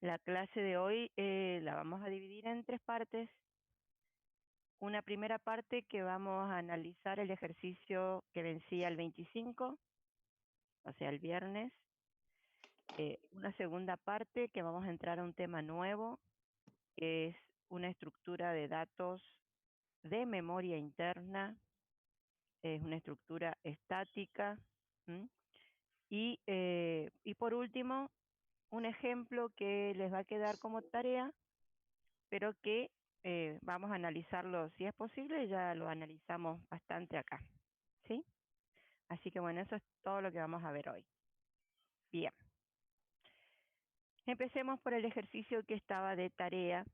La clase de hoy la vamos a dividir en tres partes. Una primera parte que vamos a analizar el ejercicio que vencía el 25, o sea, el viernes. Una segunda parte que vamos a entrar a un tema nuevo, que es una estructura de datos de memoria interna, es una estructura estática. Y por último, un ejemplo que les va a quedar como tarea, pero que vamos a analizarlo si es posible, ya lo analizamos bastante acá, ¿sí? Así que bueno, eso es todo lo que vamos a ver hoy. Bien. Empecemos por el ejercicio que estaba de tarea,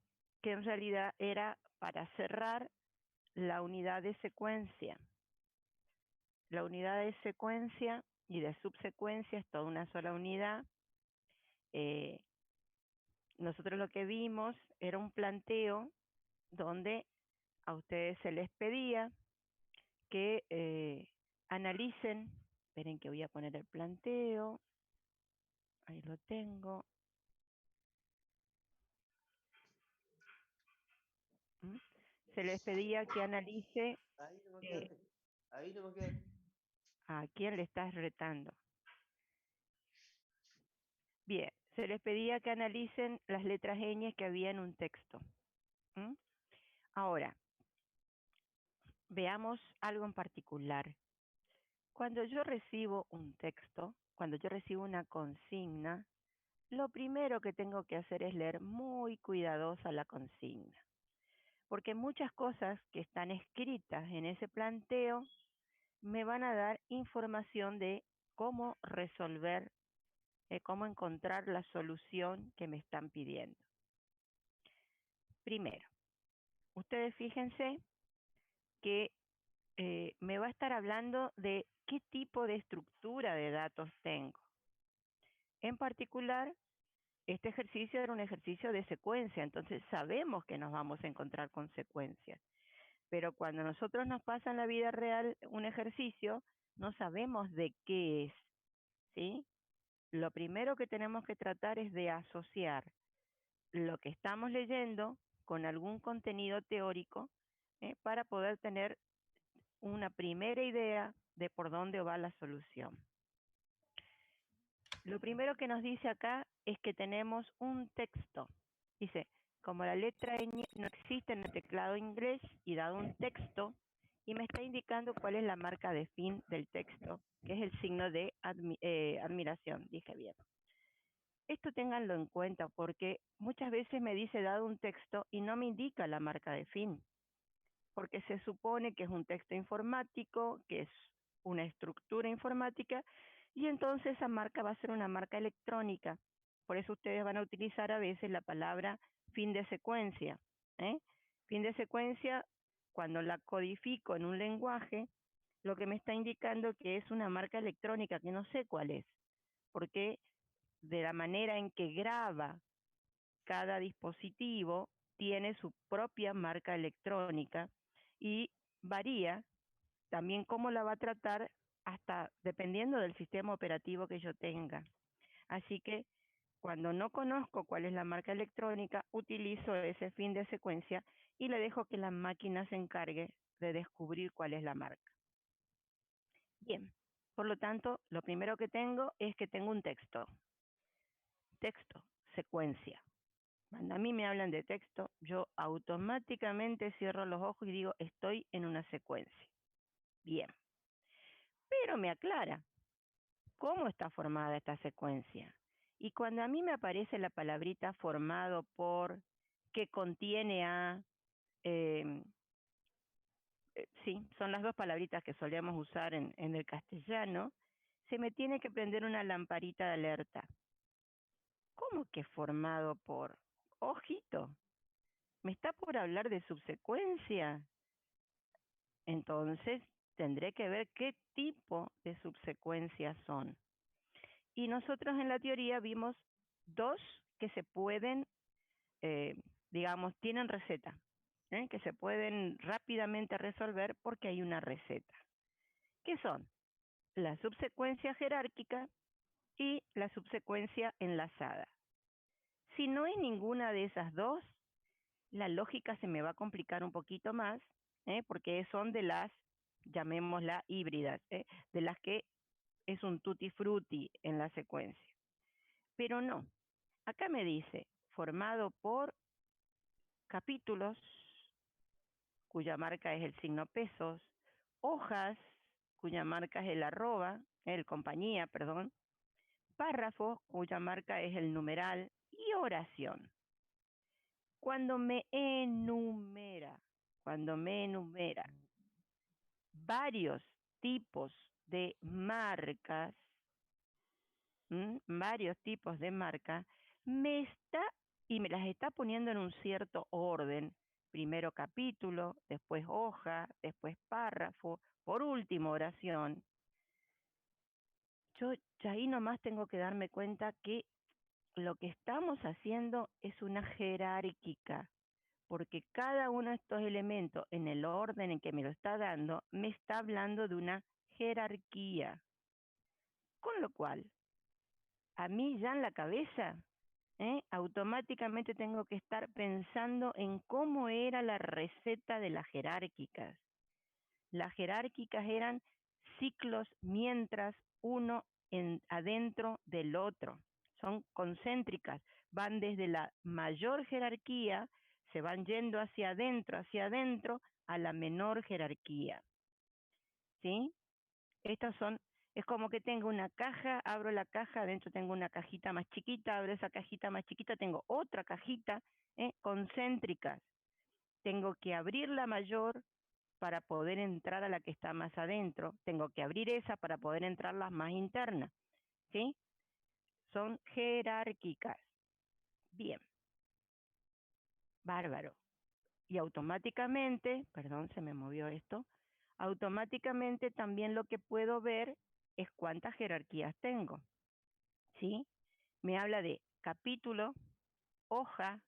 que en realidad era para cerrar la unidad de secuencia. La unidad de secuencia y de subsecuencia es toda una sola unidad. Nosotros lo que vimos era un planteo donde a ustedes se les pedía que analicen. Esperen que voy a poner el planteo. Ahí lo tengo. Se les pedía que analice. Ahí no me quedé. ¿A quién le estás retando? Bien, se les pedía que analicen las letras ñ que había en un texto. Ahora, veamos algo en particular. Cuando yo recibo un texto, cuando yo recibo una consigna, lo primero que tengo que hacer es leer muy cuidadosa la consigna, porque muchas cosas que están escritas en ese planteo me van a dar información de cómo resolver, cómo encontrar la solución que me están pidiendo. Primero, ustedes fíjense que me va a estar hablando de qué tipo de estructura de datos tengo. En particular, este ejercicio era un ejercicio de secuencia, entonces sabemos que nos vamos a encontrar con secuencias. Pero cuando nosotros nos pasa en la vida real un ejercicio, no sabemos de qué es, ¿sí? Lo primero que tenemos que tratar es de asociar lo que estamos leyendo con algún contenido teórico para poder tener una primera idea de por dónde va la solución. Lo primero que nos dice acá es que tenemos un texto. Dice, como la letra ñ no existe en el teclado inglés y dado un texto, y me está indicando cuál es la marca de fin del texto, que es el signo de admiración, dije bien. Esto ténganlo en cuenta porque muchas veces me dice dado un texto y no me indica la marca de fin, porque se supone que es un texto informático, que es una estructura informática, y entonces esa marca va a ser una marca electrónica. Por eso ustedes van a utilizar a veces la palabra fin de secuencia. Fin de secuencia, cuando la codifico en un lenguaje, lo que me está indicando que es una marca electrónica, que no sé cuál es, porque de la manera en que graba cada dispositivo tiene su propia marca electrónica y varía también cómo la va a tratar hasta dependiendo del sistema operativo que yo tenga. Así que cuando no conozco cuál es la marca electrónica, utilizo ese fin de secuencia y le dejo que la máquina se encargue de descubrir cuál es la marca. Bien, por lo tanto, lo primero que tengo es que tengo un texto. Texto, secuencia. Cuando a mí me hablan de texto, yo automáticamente cierro los ojos y digo, estoy en una secuencia. Bien. Pero me aclara cómo está formada esta secuencia. Y cuando a mí me aparece la palabrita formado por, que contiene a, sí, son las dos palabritas que solíamos usar en el castellano, se me tiene que prender una lamparita de alerta. ¿Cómo que formado por? Ojito, ¿me está por hablar de subsecuencia? Entonces tendré que ver qué tipo de subsecuencias son. Y nosotros en la teoría vimos dos que se pueden, digamos, tienen receta, que se pueden rápidamente resolver porque hay una receta. ¿Qué son? La subsecuencia jerárquica y la subsecuencia enlazada. Si no es ninguna de esas dos, la lógica se me va a complicar un poquito más, porque son de las, llamémoslas híbridas, de las que es un tutti frutti en la secuencia. Pero no, acá me dice, formado por capítulos, cuya marca es el signo pesos, hojas, cuya marca es el arroba, el compañía, perdón, párrafo, cuya marca es el numeral, y oración. Cuando me enumera varios tipos de marcas, varios tipos de marcas, y me las está poniendo en un cierto orden. Primero capítulo, después hoja, después párrafo, por último oración. Yo ya ahí nomás tengo que darme cuenta que lo que estamos haciendo es una jerárquica, porque cada uno de estos elementos, en el orden en que me lo está dando, me está hablando de una jerarquía. Con lo cual, a mí ya en la cabeza, automáticamente tengo que estar pensando en cómo era la receta de las jerárquicas. Las jerárquicas eran ciclos mientras uno adentro del otro. Son concéntricas, van desde la mayor jerarquía, se van yendo hacia adentro, a la menor jerarquía. ¿Sí? Estas son, es como que tengo una caja, abro la caja, adentro tengo una cajita más chiquita, abro esa cajita más chiquita, tengo otra cajita, concéntricas. Tengo que abrir la mayor para poder entrar a la que está más adentro. Tengo que abrir esa para poder entrar las más internas. ¿Sí? Son jerárquicas. Bien. Bárbaro. Y automáticamente, perdón, se me movió esto, automáticamente también lo que puedo ver es cuántas jerarquías tengo. ¿Sí? Me habla de capítulo, hoja,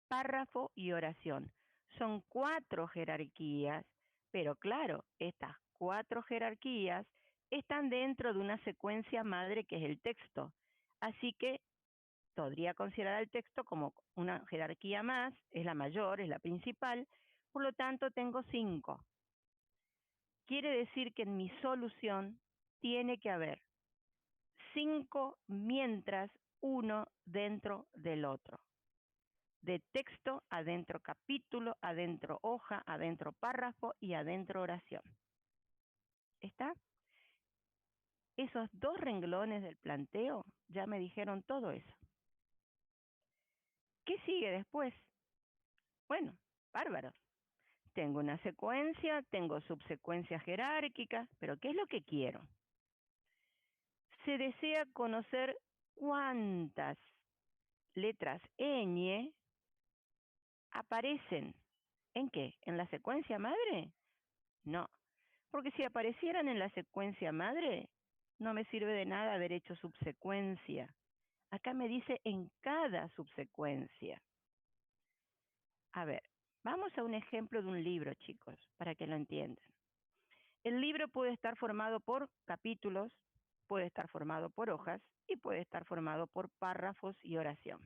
párrafo y oración. Son 4 jerarquías, pero claro, estas 4 jerarquías están dentro de una secuencia madre que es el texto. Así que podría considerar el texto como una jerarquía más, es la mayor, es la principal, por lo tanto tengo 5. Quiere decir que en mi solución tiene que haber 5 mientras uno dentro del otro. De texto, adentro capítulo, adentro hoja, adentro párrafo y adentro oración. ¿Está? Esos 2 renglones del planteo ya me dijeron todo eso. ¿Qué sigue después? Bueno, bárbaro. Tengo una secuencia, tengo subsecuencias jerárquicas, pero ¿qué es lo que quiero? Se desea conocer cuántas letras ñ aparecen. ¿En qué? ¿En la secuencia madre? No, porque si aparecieran en la secuencia madre, no me sirve de nada haber hecho subsecuencia. Acá me dice en cada subsecuencia. A ver, vamos a un ejemplo de un libro, chicos, para que lo entiendan. El libro puede estar formado por capítulos, puede estar formado por hojas y puede estar formado por párrafos y oración.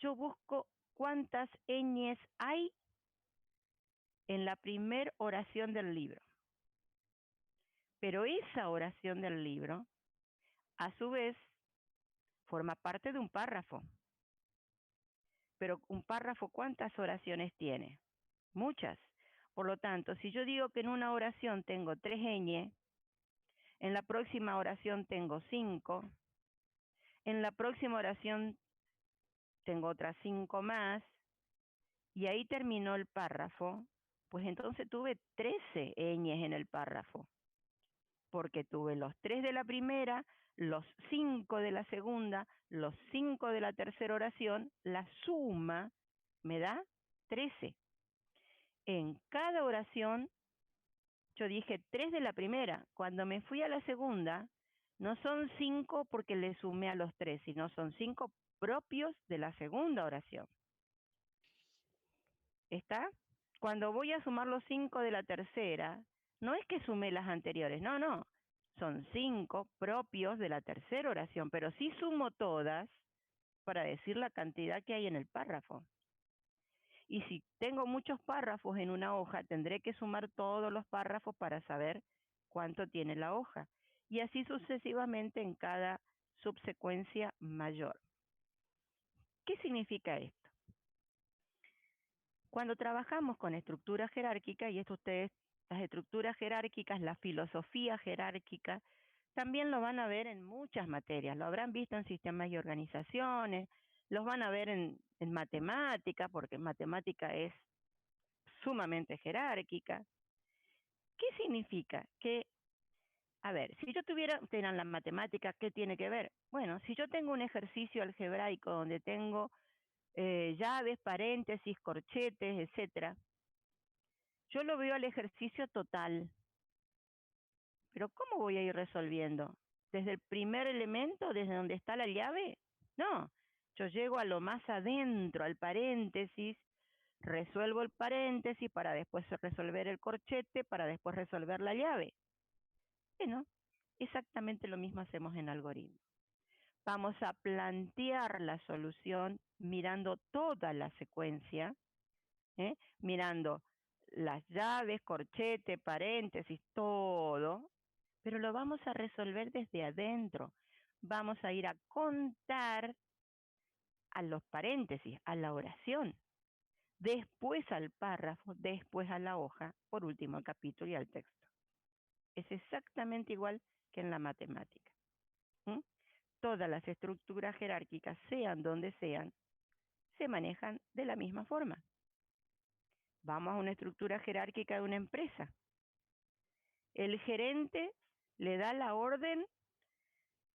Yo busco cuántas ñes hay en la primera oración del libro. Pero esa oración del libro, a su vez, forma parte de un párrafo. Pero un párrafo, ¿cuántas oraciones tiene? Muchas. Por lo tanto, si yo digo que en una oración tengo 3 ñ, en la próxima oración tengo 5, en la próxima oración tengo otras 5 más, y ahí terminó el párrafo, pues entonces tuve 13 ñes en el párrafo, porque tuve los 3 de la primera, los 5 de la segunda, los 5 de la tercera oración, la suma me da 13. En cada oración, yo dije 3 de la primera. Cuando me fui a la segunda, no son 5 porque le sumé a los 3, sino son 5 propios de la segunda oración. ¿Está? Cuando voy a sumar los 5 de la tercera, no es que sumé las anteriores, no. Son 5 propios de la tercera oración, pero si sumo todas, para decir la cantidad que hay en el párrafo. Y si tengo muchos párrafos en una hoja, tendré que sumar todos los párrafos para saber cuánto tiene la hoja. Y así sucesivamente en cada subsecuencia mayor. ¿Qué significa esto? Cuando trabajamos con estructuras jerárquicas, y esto ustedes, las estructuras jerárquicas, la filosofía jerárquica, también lo van a ver en muchas materias. Lo habrán visto en sistemas y organizaciones, los van a ver en matemática, porque matemática es sumamente jerárquica. ¿Qué significa? Que, a ver, si yo tuviera, en la matemática, ¿qué tiene que ver? Bueno, si yo tengo un ejercicio algebraico donde tengo llaves, paréntesis, corchetes, etcétera, yo lo veo al ejercicio total. Pero ¿cómo voy a ir resolviendo? ¿Desde el primer elemento, desde donde está la llave? No, yo llego a lo más adentro, al paréntesis, resuelvo el paréntesis para después resolver el corchete, para después resolver la llave. Bueno, exactamente lo mismo hacemos en algoritmos. Vamos a plantear la solución mirando toda la secuencia, mirando las llaves, corchete, paréntesis, todo, pero lo vamos a resolver desde adentro. Vamos a ir a contar a los paréntesis, a la oración, después al párrafo, después a la hoja, por último al capítulo y al texto. Es exactamente igual que en la matemática. ¿Mm? Todas las estructuras jerárquicas, sean donde sean, se manejan de la misma forma. Vamos a una estructura jerárquica de una empresa. El gerente le da la orden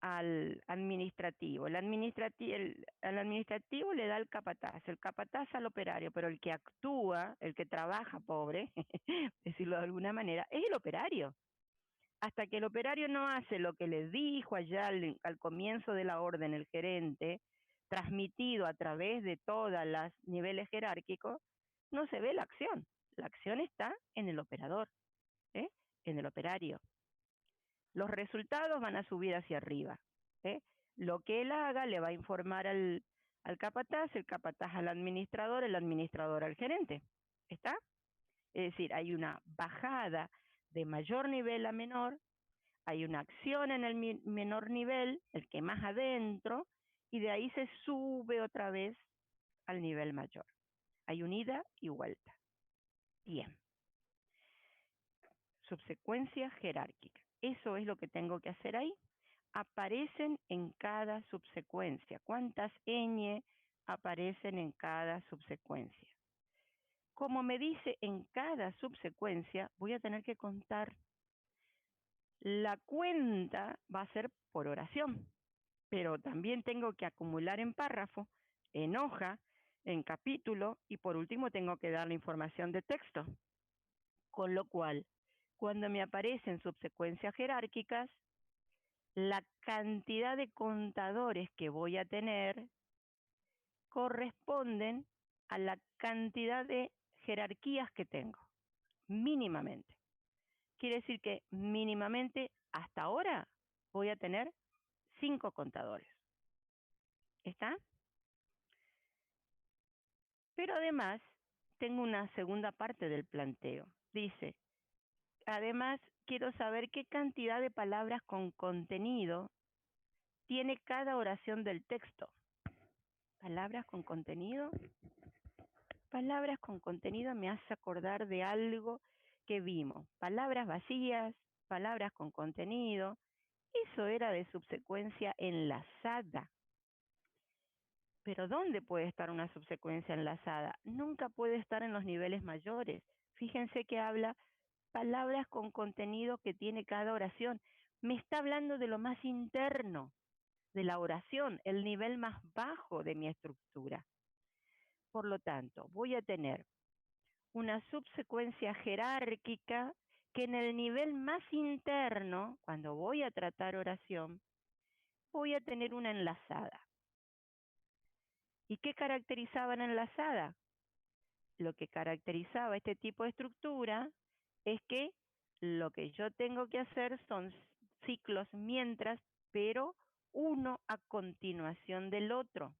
al administrativo. El administrativo le da el capataz al operario, pero el que actúa, el que trabaja, pobre, decirlo de alguna manera, es el operario. Hasta que el operario no hace lo que le dijo allá al comienzo de la orden el gerente, transmitido a través de todos los niveles jerárquicos, no se ve la acción. La acción está en el operador, en el operario. Los resultados van a subir hacia arriba. Lo que él haga le va a informar al capataz, el capataz al administrador, el administrador al gerente. ¿Está? Es decir, hay una bajada de mayor nivel a menor, hay una acción en el menor nivel, el que más adentro, y de ahí se sube otra vez al nivel mayor. Hay un ida y vuelta. Bien. Subsecuencia jerárquica. Eso es lo que tengo que hacer ahí. Aparecen en cada subsecuencia. ¿Cuántas ñ aparecen en cada subsecuencia? Como me dice en cada subsecuencia, voy a tener que contar. La cuenta va a ser por oración, pero también tengo que acumular en párrafo, en hoja, en capítulo y por último tengo que dar la información de texto. Con lo cual, cuando me aparecen subsecuencias jerárquicas, la cantidad de contadores que voy a tener corresponden a la cantidad de jerarquías que tengo, mínimamente. Quiere decir que mínimamente hasta ahora voy a tener 5 contadores. ¿Está? Pero además tengo una segunda parte del planteo. Dice, además quiero saber qué cantidad de palabras con contenido tiene cada oración del texto. Palabras con contenido. Palabras con contenido me hace acordar de algo que vimos. Palabras vacías, palabras con contenido. Eso era de subsecuencia enlazada. Pero ¿dónde puede estar una subsecuencia enlazada? Nunca puede estar en los niveles mayores. Fíjense que habla palabras con contenido que tiene cada oración. Me está hablando de lo más interno de la oración, el nivel más bajo de mi estructura. Por lo tanto, voy a tener una subsecuencia jerárquica que en el nivel más interno, cuando voy a tratar oración, voy a tener una enlazada. ¿Y qué caracterizaba la enlazada? Lo que caracterizaba este tipo de estructura es que lo que yo tengo que hacer son ciclos mientras, pero uno a continuación del otro.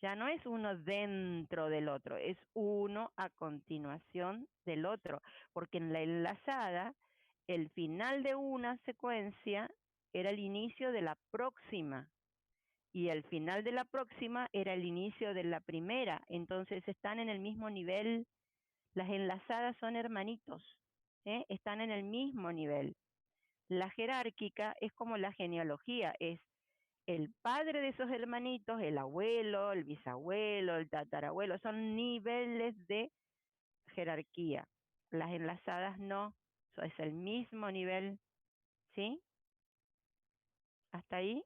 Ya no es uno dentro del otro, es uno a continuación del otro, porque en la enlazada, el final de una secuencia era el inicio de la próxima y el final de la próxima era el inicio de la primera, entonces están en el mismo nivel, las enlazadas son hermanitos, están en el mismo nivel. La jerárquica es como la genealogía, es el padre de esos hermanitos, el abuelo, el bisabuelo, el tatarabuelo, son niveles de jerarquía. Las enlazadas no, eso es el mismo nivel, ¿sí? Hasta ahí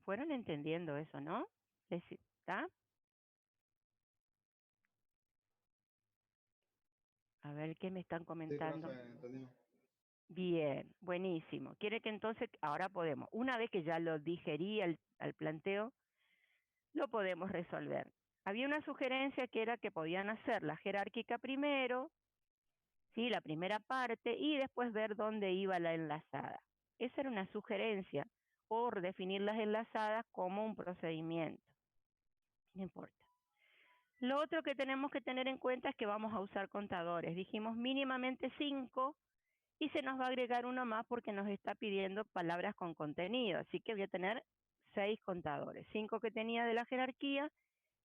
fueron entendiendo eso, ¿no? ¿Está? A ver qué me están Sí, comentando. profe, entendimos. Bien, buenísimo. Quiere que entonces, ahora podemos, una vez que ya lo digerí al planteo, lo podemos resolver. Había una sugerencia que era que podían hacer la jerárquica primero, ¿sí? La primera parte, y después ver dónde iba la enlazada. Esa era una sugerencia, por definir las enlazadas como un procedimiento. No importa. Lo otro que tenemos que tener en cuenta es que vamos a usar contadores. Dijimos mínimamente 5 y se nos va a agregar uno más porque nos está pidiendo palabras con contenido. Así que voy a tener 6 contadores. 5 que tenía de la jerarquía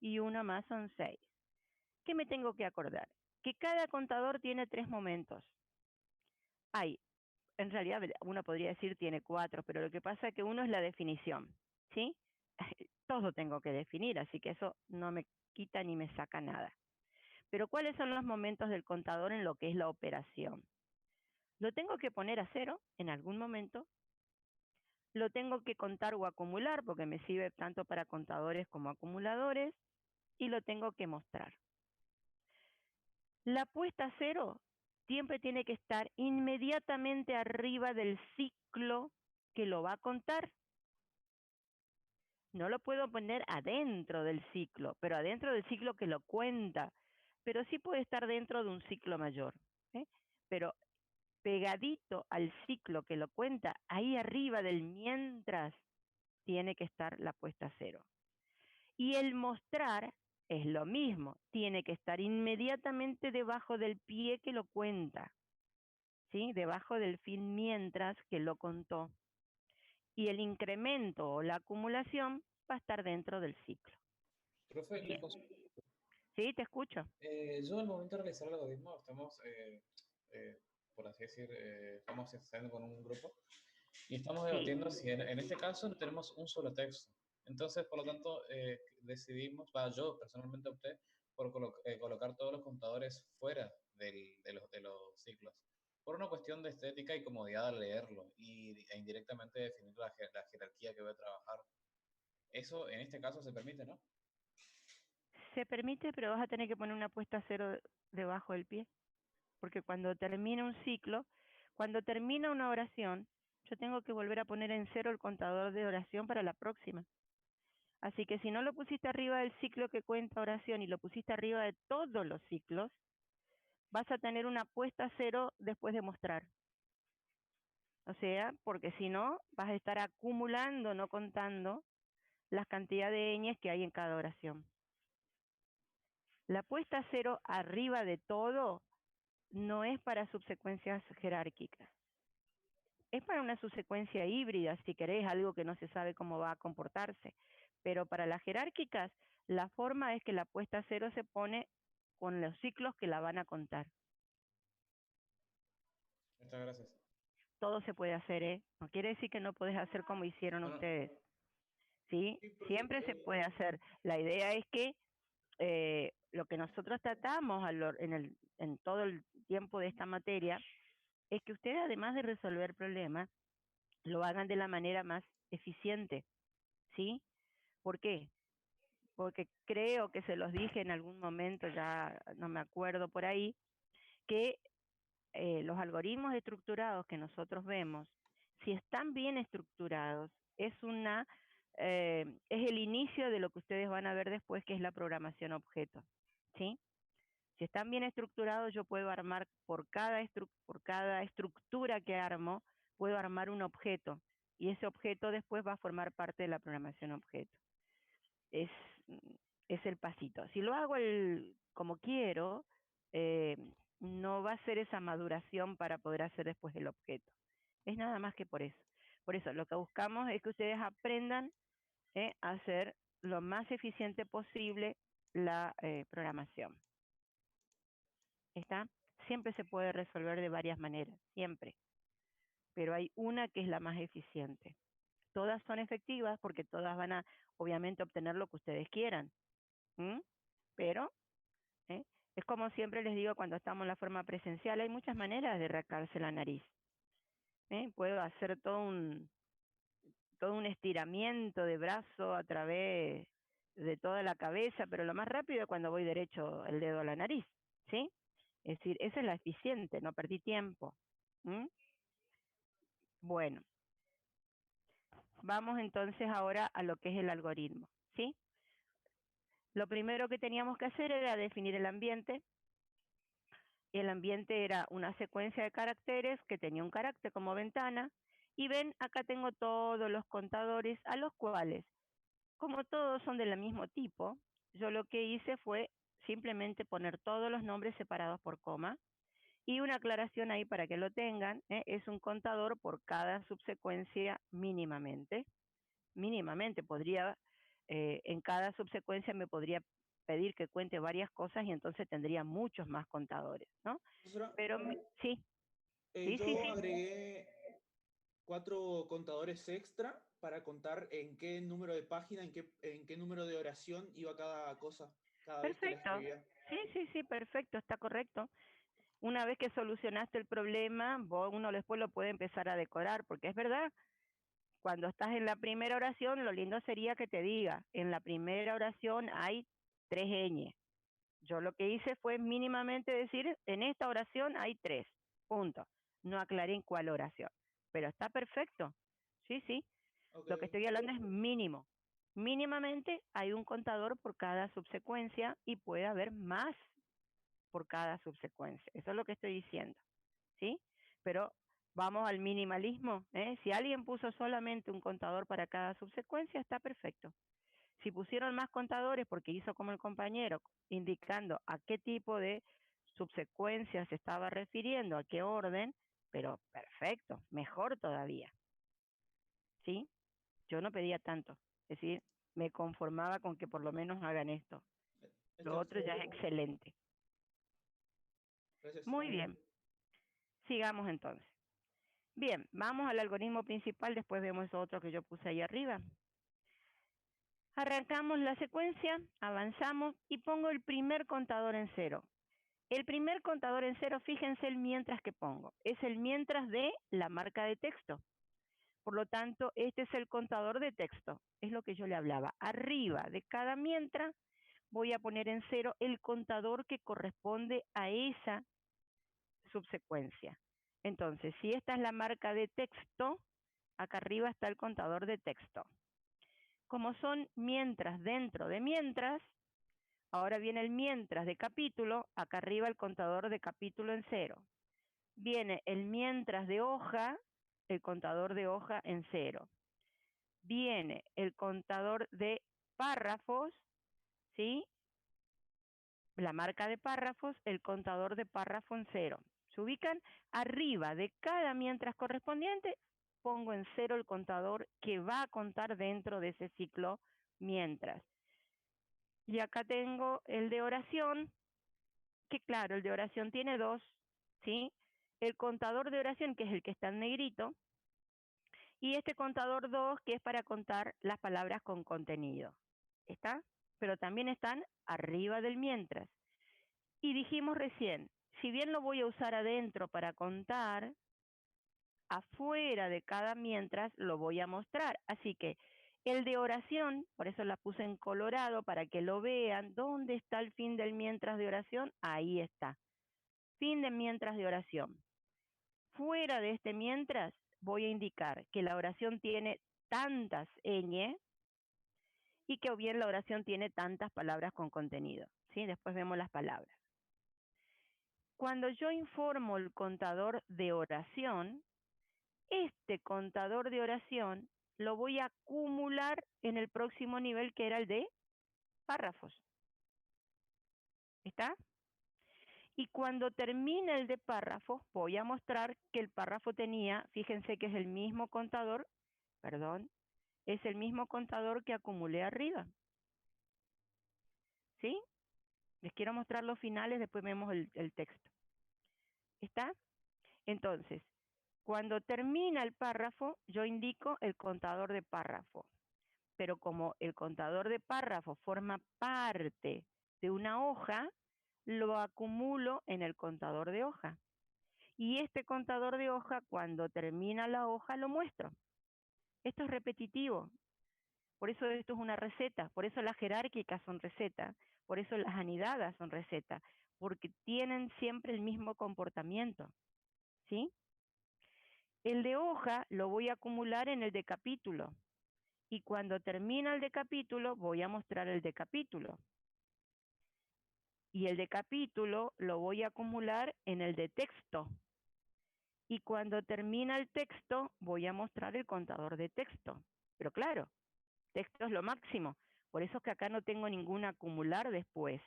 y uno más son 6. ¿Qué me tengo que acordar? Que cada contador tiene 3 momentos. Hay, en realidad uno podría decir tiene 4, pero lo que pasa es que uno es la definición, ¿sí? Todo tengo que definir, así que eso no me quita ni me saca nada. Pero ¿cuáles son los momentos del contador en lo que es la operación? Lo tengo que poner a cero en algún momento, lo tengo que contar o acumular, porque me sirve tanto para contadores como acumuladores, y lo tengo que mostrar. La puesta a cero siempre tiene que estar inmediatamente arriba del ciclo que lo va a contar. No lo puedo poner adentro del ciclo, pero adentro del ciclo que lo cuenta, pero sí puede estar dentro de un ciclo mayor. Pero pegadito al ciclo que lo cuenta, ahí arriba del mientras, tiene que estar la puesta a cero. Y el mostrar es lo mismo, tiene que estar inmediatamente debajo del pie que lo cuenta, ¿sí? Debajo del fin mientras que lo contó. Y el incremento o la acumulación va a estar dentro del ciclo. Profe, Bien. Sí, te escucho. Yo al momento de realizar el algoritmo estamos, por así decir, estamos haciendo con un grupo y estamos debatiendo si en este caso tenemos un solo texto. Entonces, por lo tanto, decidimos, yo personalmente opté por colocar todos los contadores fuera de los ciclos, por una cuestión de estética y comodidad al leerlo e indirectamente definir la jerarquía que voy a trabajar. Eso en este caso se permite, ¿no? Se permite, pero vas a tener que poner una puesta a cero debajo del pie, porque cuando termina un ciclo, cuando termina una oración, yo tengo que volver a poner en cero el contador de oración para la próxima. Así que si no lo pusiste arriba del ciclo que cuenta oración y lo pusiste arriba de todos los ciclos, vas a tener una puesta a cero después de mostrar. O sea, porque si no, vas a estar acumulando, no contando, las cantidades de ñes que hay en cada oración. La puesta a cero arriba de todo no es para subsecuencias jerárquicas. Es para una subsecuencia híbrida, si querés, algo que no se sabe cómo va a comportarse. Pero para las jerárquicas, la forma es que la puesta a cero se pone con los ciclos que la van a contar. Muchas gracias. Todo se puede hacer, ¿eh? No quiere decir que no podés hacer como hicieron ustedes. ¿Sí? Siempre se puede hacer. La idea es que lo que nosotros tratamos en todo el tiempo de esta materia es que ustedes, además de resolver problemas, lo hagan de la manera más eficiente, ¿sí? ¿Por qué? Porque creo que se los dije en algún momento, ya no me acuerdo por ahí, que los algoritmos estructurados que nosotros vemos, si están bien estructurados, es el inicio de lo que ustedes van a ver después, que es la programación objeto, ¿sí? Si están bien estructurados, yo puedo armar por cada estructura que armo, puedo armar un objeto, y ese objeto después va a formar parte de la programación objeto. Es es el pasito. Si lo hago como quiero, eh, no va a ser esa maduración para poder hacer después el objeto. Es nada más que por eso. Por eso lo que buscamos es que ustedes aprendan a hacer lo más eficiente posible la programación. ¿Está? Siempre se puede resolver de varias maneras, siempre. Pero hay una que es la más eficiente. Todas son efectivas porque todas van a, obviamente, obtener lo que ustedes quieran. ¿Mm? Pero ¿eh? es como siempre les digo cuando estamos en la forma presencial, hay muchas maneras de rascarse la nariz. Puedo hacer todo un estiramiento de brazo a través de toda la cabeza, pero lo más rápido es cuando voy derecho el dedo a la nariz, ¿sí? Es decir, esa es la eficiente, no perdí tiempo. ¿Mm? Bueno, vamos entonces ahora a lo que es el algoritmo, ¿sí? Lo primero que teníamos que hacer era definir el ambiente. El ambiente era una secuencia de caracteres que tenía un carácter como ventana. Y ven, acá tengo todos los contadores a los cuales, como todos son del mismo tipo, yo lo que hice fue simplemente poner todos los nombres separados por coma. Y una aclaración ahí para que lo tengan, es un contador por cada subsecuencia mínimamente. Mínimamente podría, en cada subsecuencia me podría pedir que cuente varias cosas y entonces tendría muchos más contadores, ¿no? Profesora, Pero sí, yo sí. agregué 4 contadores extra para contar en qué número de página, en qué número de oración iba cada cosa, cada vez que la Perfecto. escribía. Sí, perfecto, está correcto. Una vez que solucionaste el problema, uno después lo puede empezar a decorar, porque es verdad, cuando estás en la primera oración, lo lindo sería que te diga, en la primera oración hay 3 ñ. Yo lo que hice fue mínimamente decir, en esta oración hay 3, punto. No aclaré en cuál oración, pero está perfecto. Sí. Okay. Lo que estoy hablando es mínimo. Mínimamente hay un contador por cada subsecuencia y puede haber más por cada subsecuencia. Eso es lo que estoy diciendo, ¿sí? Pero vamos al minimalismo, ¿eh? Si alguien puso solamente un contador para cada subsecuencia, está perfecto. Si pusieron más contadores porque hizo como el compañero, indicando a qué tipo de subsecuencia se estaba refiriendo, a qué orden, pero perfecto, mejor todavía, ¿sí? Yo no pedía tanto, es decir, me conformaba con que por lo menos hagan esto. Lo otro ya es excelente. Gracias. Muy bien, sigamos entonces. Bien, vamos al algoritmo principal, después vemos otro que yo puse ahí arriba. Arrancamos la secuencia, avanzamos y pongo el primer contador en 0. El primer contador en 0, fíjense el mientras que pongo, es el mientras de la marca de texto. Por lo tanto, este es el contador de texto, es lo que yo le hablaba. Arriba de cada mientras voy a poner en 0 el contador que corresponde a esa subsecuencia. Entonces, si esta es la marca de texto, acá arriba está el contador de texto. Como son mientras dentro de mientras, ahora viene el mientras de capítulo, acá arriba el contador de capítulo en 0. Viene el mientras de hoja, el contador de hoja en 0. Viene el contador de párrafos, ¿sí? La marca de párrafos, el contador de párrafo en 0. Se ubican arriba de cada mientras correspondiente, pongo en 0 el contador que va a contar dentro de ese ciclo mientras. Y acá tengo el de oración, que claro, el de oración tiene 2, ¿sí? El contador de oración, que es el que está en negrito, y este contador 2, que es para contar las palabras con contenido. ¿Está? Pero también están arriba del mientras. Y dijimos recién, si bien lo voy a usar adentro para contar, afuera de cada mientras lo voy a mostrar. Así que el de oración, por eso la puse en colorado para que lo vean. ¿Dónde está el fin del mientras de oración? Ahí está. Fin de mientras de oración. Fuera de este mientras voy a indicar que la oración tiene tantas ñ y que o bien la oración tiene tantas palabras con contenido. ¿Sí? Después vemos las palabras. Cuando yo informo el contador de oración, este contador de oración lo voy a acumular en el próximo nivel, que era el de párrafos. ¿Está? Y cuando termina el de párrafos, voy a mostrar que el párrafo tenía, fíjense que es el mismo contador, perdón, es el mismo contador que acumulé arriba. ¿Sí? Les quiero mostrar los finales, después vemos el texto. ¿Está? Entonces, cuando termina el párrafo, yo indico el contador de párrafo. Pero como el contador de párrafo forma parte de una hoja, lo acumulo en el contador de hoja. Y este contador de hoja, cuando termina la hoja, lo muestro. Esto es repetitivo. Por eso esto es una receta. Por eso las jerárquicas son recetas. Por eso las anidadas son recetas. Porque tienen siempre el mismo comportamiento. ¿Sí? El de hoja lo voy a acumular en el de capítulo. Y cuando termina el de capítulo, voy a mostrar el de capítulo. Y el de capítulo lo voy a acumular en el de texto. Y cuando termina el texto, voy a mostrar el contador de texto. Pero claro, texto es lo máximo. Por eso es que acá no tengo ningún acumular después.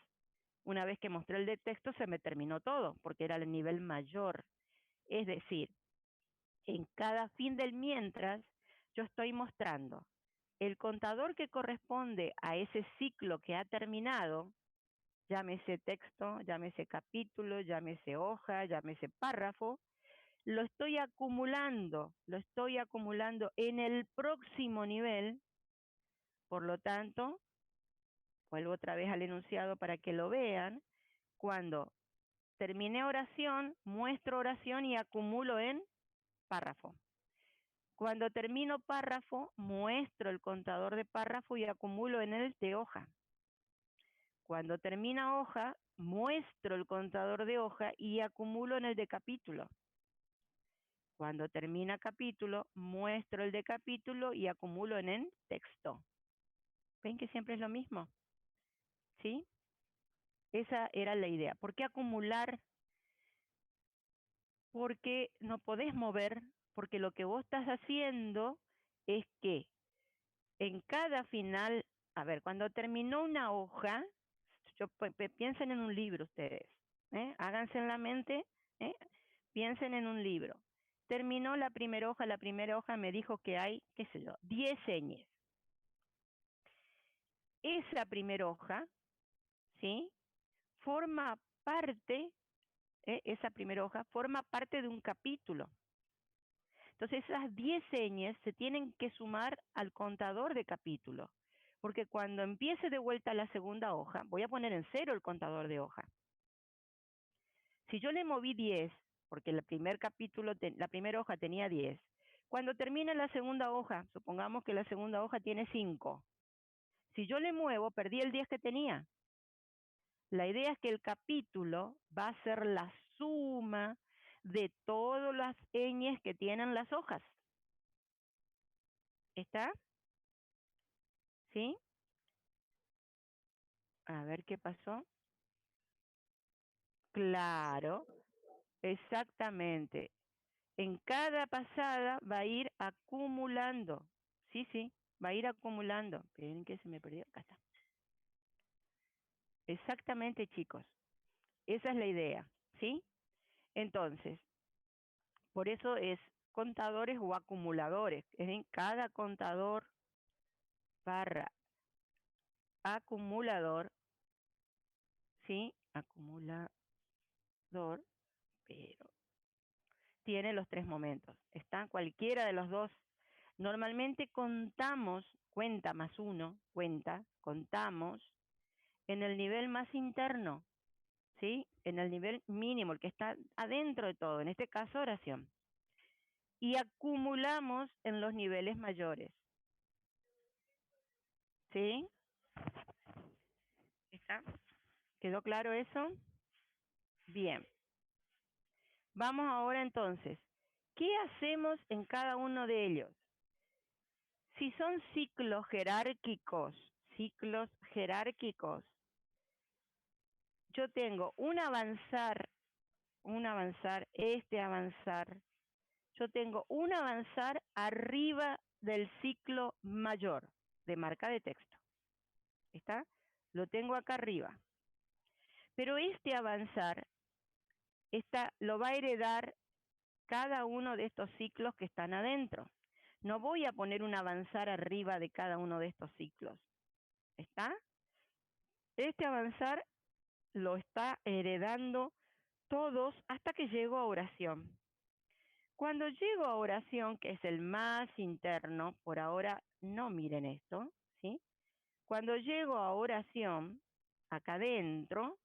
Una vez que mostré el de texto, se me terminó todo, porque era el nivel mayor. Es decir, en cada fin del mientras, yo estoy mostrando el contador que corresponde a ese ciclo que ha terminado, llámese texto, llámese capítulo, llámese hoja, llámese párrafo, lo estoy acumulando en el próximo nivel. Por lo tanto, vuelvo otra vez al enunciado para que lo vean. Cuando terminé oración, muestro oración y acumulo en párrafo. Cuando termino párrafo, muestro el contador de párrafo y acumulo en el de hoja. Cuando termina hoja, muestro el contador de hoja y acumulo en el de capítulo. Cuando termina capítulo, muestro el de capítulo y acumulo en el texto. ¿Ven que siempre es lo mismo? ¿Sí? Esa era la idea. ¿Por qué acumular? Porque no podés mover, porque lo que vos estás haciendo es que en cada final, a ver, cuando terminó una hoja, piensen en un libro ustedes, háganse en la mente, piensen en un libro. Terminó la primera hoja me dijo que hay, qué sé yo, 10 señas. Esa primera hoja, ¿sí? Forma parte, esa primera hoja forma parte de un capítulo. Entonces esas 10 señas se tienen que sumar al contador de capítulo. Porque cuando empiece de vuelta la segunda hoja, voy a poner en 0 el contador de hoja. Si yo le moví 10, porque el primer capítulo, la primera hoja tenía 10, cuando termine la segunda hoja, supongamos que la segunda hoja tiene 5. Si yo le muevo, perdí el 10 que tenía. La idea es que el capítulo va a ser la suma de todas las ñes que tienen las hojas. ¿Está? ¿Sí? A ver qué pasó. Claro, exactamente. En cada pasada va a ir acumulando. Sí, sí, va a ir acumulando. Esperen que se me perdió. Acá está. Exactamente, chicos. Esa es la idea, ¿sí? Entonces, por eso es contadores o acumuladores. Es en cada contador barra acumulador, ¿sí? Acumulador, pero tiene los 3 momentos. Está cualquiera de los dos. Normalmente contamos, cuenta más 1, contamos en el nivel más interno, ¿sí? En el nivel mínimo, el que está adentro de todo, en este caso oración. Y acumulamos en los niveles mayores. ¿Sí? ¿Está? ¿Quedó claro eso? Bien. Vamos ahora entonces. ¿Qué hacemos en cada uno de ellos? Si son ciclos jerárquicos, yo tengo un avanzar, avanzar. Yo tengo un avanzar arriba del ciclo mayor de marca de texto. ¿Está? lo tengo acá arriba. Pero este avanzar lo va a heredar cada uno de estos ciclos que están adentro. No voy a poner un avanzar arriba de cada uno de estos ciclos. ¿Está? Este avanzar lo está heredando todos hasta que llego a oración. Cuando llego a oración, que es el más interno, por ahora no miren esto, ¿sí? Cuando llego a oración, acá adentro,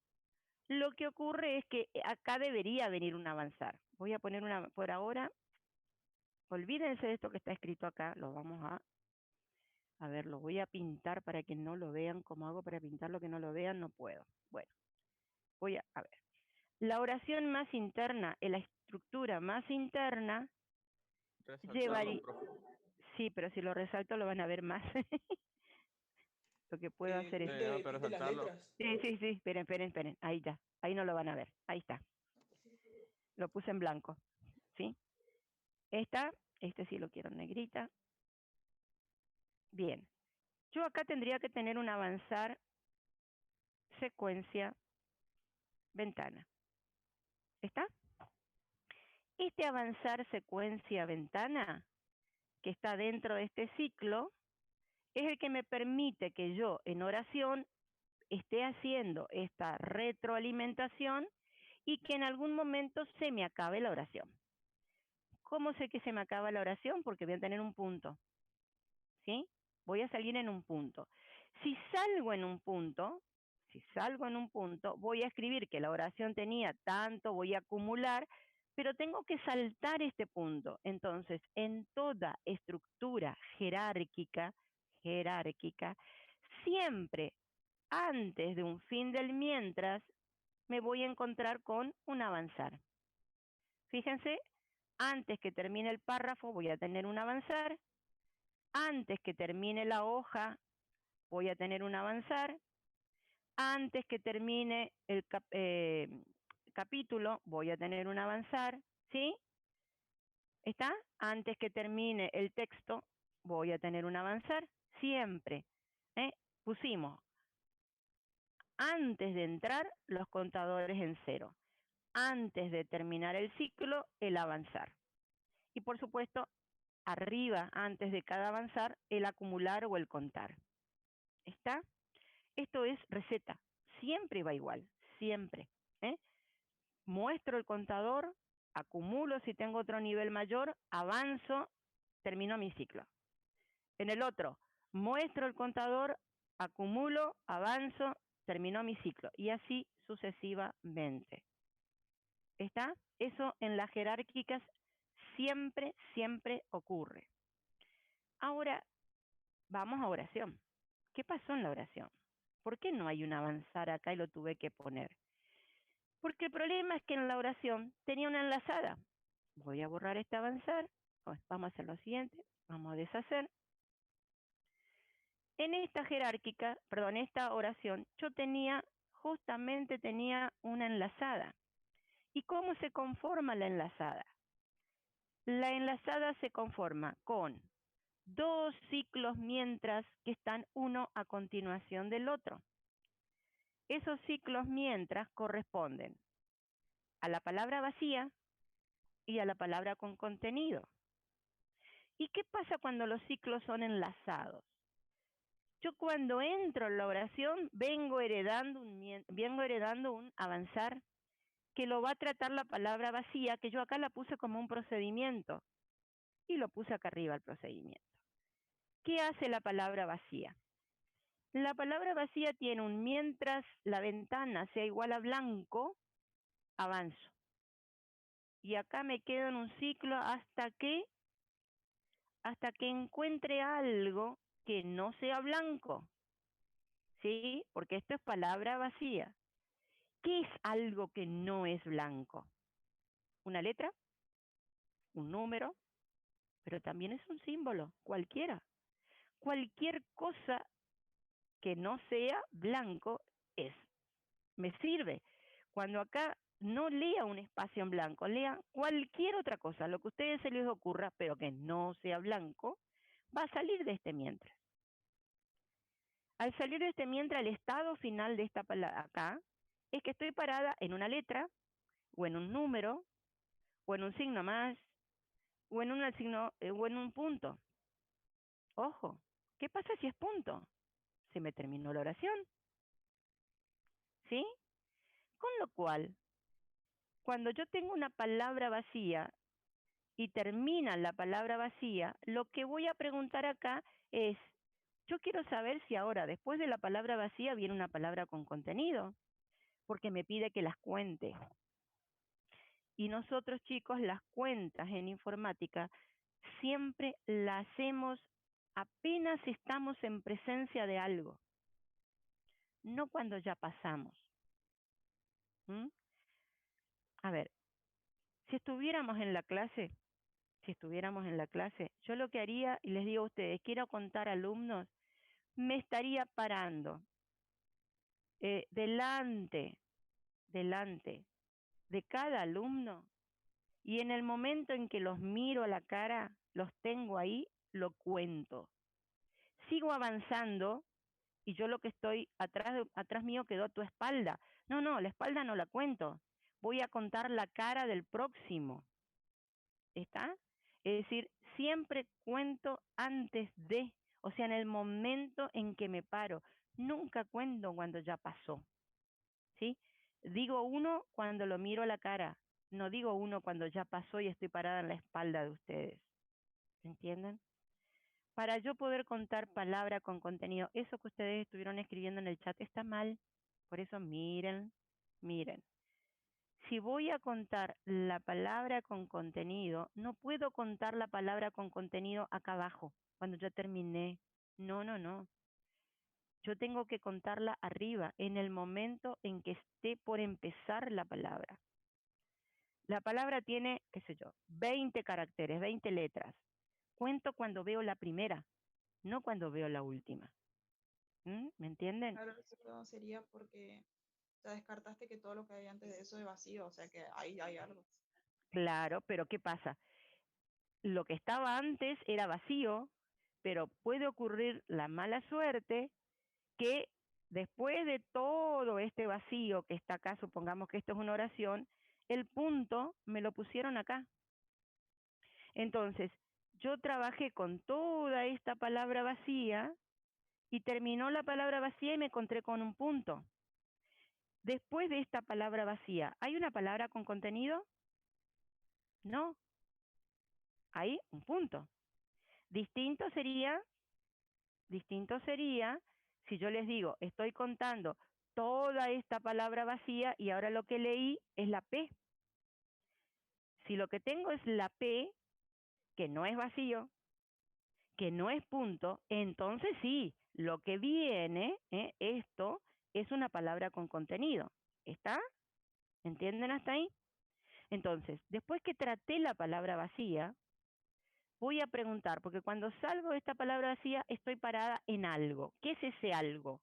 lo que ocurre es que acá debería venir un avanzar. Voy a poner por ahora, olvídense de esto que está escrito acá, lo vamos a ver, lo voy a pintar para que no lo vean. ¿Cómo hago para pintar lo que no lo vean? No puedo. Bueno, voy a ver. La oración más interna, la estructura más interna, llevaría... Sí, pero si lo resalto lo van a ver más. Lo que puedo hacer es... ¿Viste las letras? Sí, esperen. Ahí está. Ahí no lo van a ver. Ahí está. Lo puse en blanco. ¿Sí? Este sí lo quiero en negrita. Bien. Yo acá tendría que tener un avanzar, secuencia, ventana. ¿Está? Este avanzar, secuencia, ventana, que está dentro de este ciclo, es el que me permite que yo en oración esté haciendo esta retroalimentación y que en algún momento se me acabe la oración. ¿Cómo sé que se me acaba la oración? Porque voy a tener un punto. ¿Sí? Voy a salir en un punto. Si salgo en un punto, voy a escribir que la oración tenía tanto, voy a acumular, pero tengo que saltar este punto. Entonces, en toda estructura jerárquica, siempre antes de un fin del mientras, me voy a encontrar con un avanzar. Fíjense, antes que termine el párrafo voy a tener un avanzar, antes que termine la hoja voy a tener un avanzar, antes que termine el capítulo voy a tener un avanzar, ¿sí? ¿Está? Antes que termine el texto voy a tener un avanzar, siempre. Pusimos antes de entrar los contadores en cero, antes de terminar el ciclo el avanzar. Y por supuesto, arriba, antes de cada avanzar, el acumular o el contar. ¿Está? Esto es receta, siempre va igual, siempre. Muestro el contador, acumulo si tengo otro nivel mayor, avanzo, termino mi ciclo. En el otro, muestro el contador, acumulo, avanzo, terminó mi ciclo. Y así sucesivamente. ¿Está? Eso en las jerárquicas siempre ocurre. Ahora, vamos a oración. ¿Qué pasó en la oración? ¿Por qué no hay un avanzar acá y lo tuve que poner? Porque el problema es que en la oración tenía una enlazada. Voy a borrar este avanzar. Vamos a hacer lo siguiente. Vamos a deshacer. En esta esta oración, yo justamente tenía una enlazada. ¿Y cómo se conforma la enlazada? La enlazada se conforma con dos ciclos mientras que están uno a continuación del otro. Esos ciclos mientras corresponden a la palabra vacía y a la palabra con contenido. ¿Y qué pasa cuando los ciclos son enlazados? Yo cuando entro en la oración vengo heredando un avanzar que lo va a tratar la palabra vacía, que yo acá la puse como un procedimiento y lo puse acá arriba el procedimiento. ¿Qué hace la palabra vacía? La palabra vacía tiene un mientras la ventana sea igual a blanco, avanzo. Y acá me quedo en un ciclo hasta que encuentre algo que no sea blanco. ¿Sí? Porque esto es palabra vacía. ¿Qué es algo que no es blanco? Una letra, un número, pero también es un símbolo, cualquiera. Cualquier cosa que no sea blanco me sirve. Cuando acá no lea un espacio en blanco, lea cualquier otra cosa, lo que a ustedes se les ocurra, pero que no sea blanco, va a salir de este mientras. Al salir de este mientras, el estado final de esta palabra acá es que estoy parada en una letra, o en un número, o en un signo más, o en un signo, o en un punto. Ojo, ¿qué pasa si es punto? Se me terminó la oración. ¿Sí? Con lo cual, cuando yo tengo una palabra vacía y termina la palabra vacía, lo que voy a preguntar acá es, yo quiero saber si ahora, después de la palabra vacía, viene una palabra con contenido, porque me pide que las cuente. Y nosotros, chicos, las cuentas en informática siempre las hacemos apenas estamos en presencia de algo, no cuando ya pasamos. ¿Mm? A ver, si estuviéramos en la clase, yo lo que haría, y les digo a ustedes, quiero contar alumnos, me estaría parando delante de cada alumno, y en el momento en que los miro a la cara, los tengo ahí, lo cuento. Sigo avanzando y yo lo que estoy atrás mío quedó tu espalda. No, la espalda no la cuento. Voy a contar la cara del próximo. ¿Está? Es decir, siempre cuento antes de, o sea, en el momento en que me paro. Nunca cuento cuando ya pasó. ¿Sí? Digo uno cuando lo miro a la cara. No digo uno cuando ya pasó y estoy parada en la espalda de ustedes. ¿Entienden? Para yo poder contar palabra con contenido, eso que ustedes estuvieron escribiendo en el chat está mal. Por eso miren. Si voy a contar la palabra con contenido, no puedo contar la palabra con contenido acá abajo, cuando ya terminé. No. Yo tengo que contarla arriba, en el momento en que esté por empezar la palabra. La palabra tiene, qué sé yo, 20 caracteres, 20 letras. Cuento cuando veo la primera, no cuando veo la última. ¿Me entienden? Claro, eso sería porque ya descartaste que todo lo que hay antes de eso es vacío, o sea que ahí hay algo. Claro, pero ¿qué pasa? Lo que estaba antes era vacío, pero puede ocurrir la mala suerte que después de todo este vacío que está acá, supongamos que esto es una oración, el punto me lo pusieron acá. Entonces, yo trabajé con toda esta palabra vacía y terminó la palabra vacía y me encontré con un punto. Después de esta palabra vacía, ¿hay una palabra con contenido? No. Hay un punto. Distinto sería si yo les digo, estoy contando toda esta palabra vacía y ahora lo que leí es la P. Si lo que tengo es la P, que no es vacío, que no es punto, entonces sí, lo que viene, esto, es una palabra con contenido. ¿Está? ¿Entienden hasta ahí? Entonces, después que traté la palabra vacía, voy a preguntar, porque cuando salgo de esta palabra vacía, estoy parada en algo. ¿Qué es ese algo?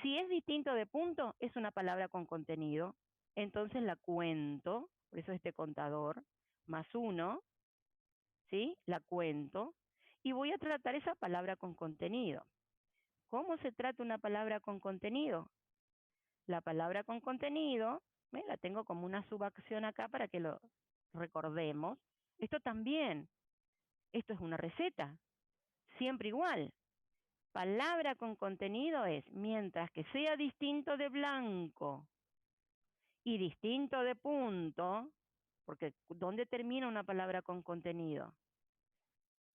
Si es distinto de punto, es una palabra con contenido. Entonces la cuento, por eso este contador, +1, ¿sí? La cuento y voy a tratar esa palabra con contenido. ¿Cómo se trata una palabra con contenido? La palabra con contenido, la tengo como una subacción acá para que lo recordemos. Esto también, esto es una receta, siempre igual. Palabra con contenido es, mientras que sea distinto de blanco y distinto de punto, porque ¿dónde termina una palabra con contenido?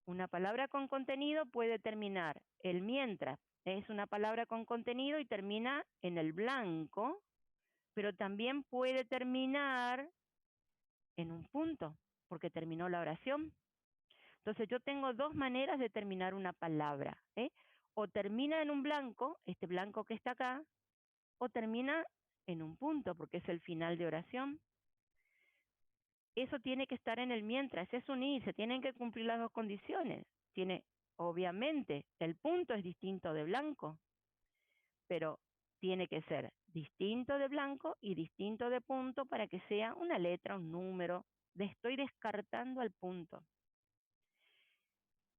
Una palabra con contenido puede terminar, el mientras es una palabra con contenido y termina en el blanco, pero también puede terminar en un punto, porque terminó la oración. Entonces yo tengo dos maneras de terminar una palabra, o termina en un blanco, este blanco que está acá, o termina en un punto, porque es el final de oración. Eso tiene que estar en el mientras, es unir, se tienen que cumplir las dos condiciones. Obviamente, el punto es distinto de blanco, pero tiene que ser distinto de blanco y distinto de punto para que sea una letra, un número. Estoy descartando al punto.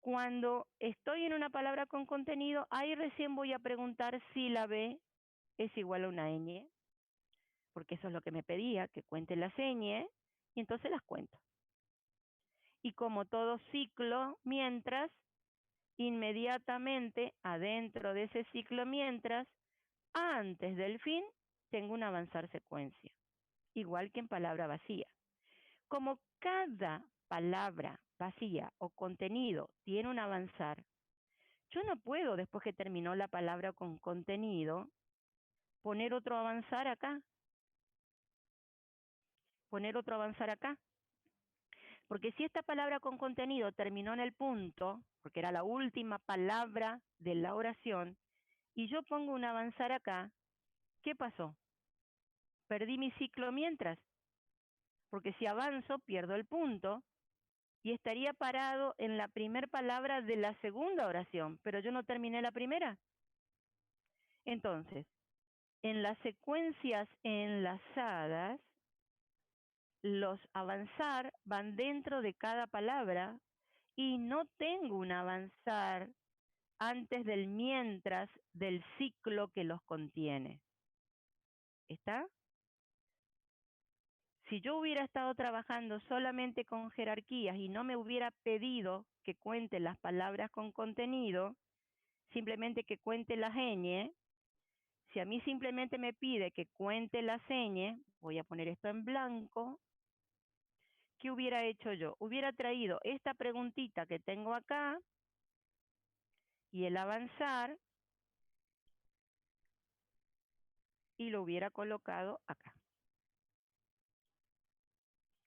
Cuando estoy en una palabra con contenido, ahí recién voy a preguntar si la B es igual a una ñ, porque eso es lo que me pedía, que cuente las ñ, y entonces las cuento. Y como todo ciclo, mientras, inmediatamente adentro de ese ciclo mientras, antes del fin, tengo un avanzar secuencia, igual que en palabra vacía. Como cada palabra vacía o contenido tiene un avanzar, yo no puedo, después que terminó la palabra con contenido, poner otro avanzar acá. Poner otro avanzar acá. Porque si esta palabra con contenido terminó en el punto, porque era la última palabra de la oración, y yo pongo un avanzar acá, ¿qué pasó? Perdí mi ciclo mientras, porque si avanzo pierdo el punto y estaría parado en la primera palabra de la segunda oración, pero yo no terminé la primera. Entonces, en las secuencias enlazadas, los avanzar van dentro de cada palabra y no tengo un avanzar antes del mientras del ciclo que los contiene. ¿Está? Si yo hubiera estado trabajando solamente con jerarquías y no me hubiera pedido que cuente las palabras con contenido, simplemente que cuente las ñ, si a mí simplemente me pide que cuente las ñ, voy a poner esto en blanco, ¿qué hubiera hecho yo? Hubiera traído esta preguntita que tengo acá y el avanzar y lo hubiera colocado acá.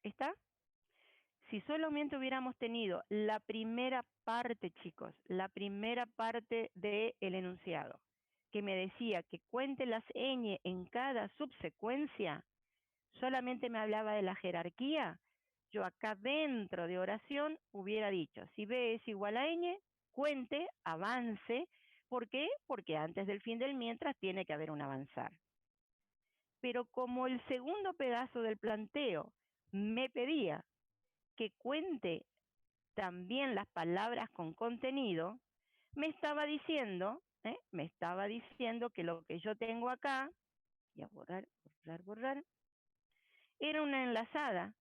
¿Está? Si solamente hubiéramos tenido la primera parte, chicos, la primera parte del enunciado, que me decía que cuente las ñ en cada subsecuencia, solamente me hablaba de la jerarquía, yo acá dentro de oración hubiera dicho, si B es igual a ñ, cuente, avance. ¿Por qué? Porque antes del fin del mientras tiene que haber un avanzar. Pero como el segundo pedazo del planteo me pedía que cuente también las palabras con contenido, me estaba diciendo que lo que yo tengo acá, voy a borrar, era una enlazada.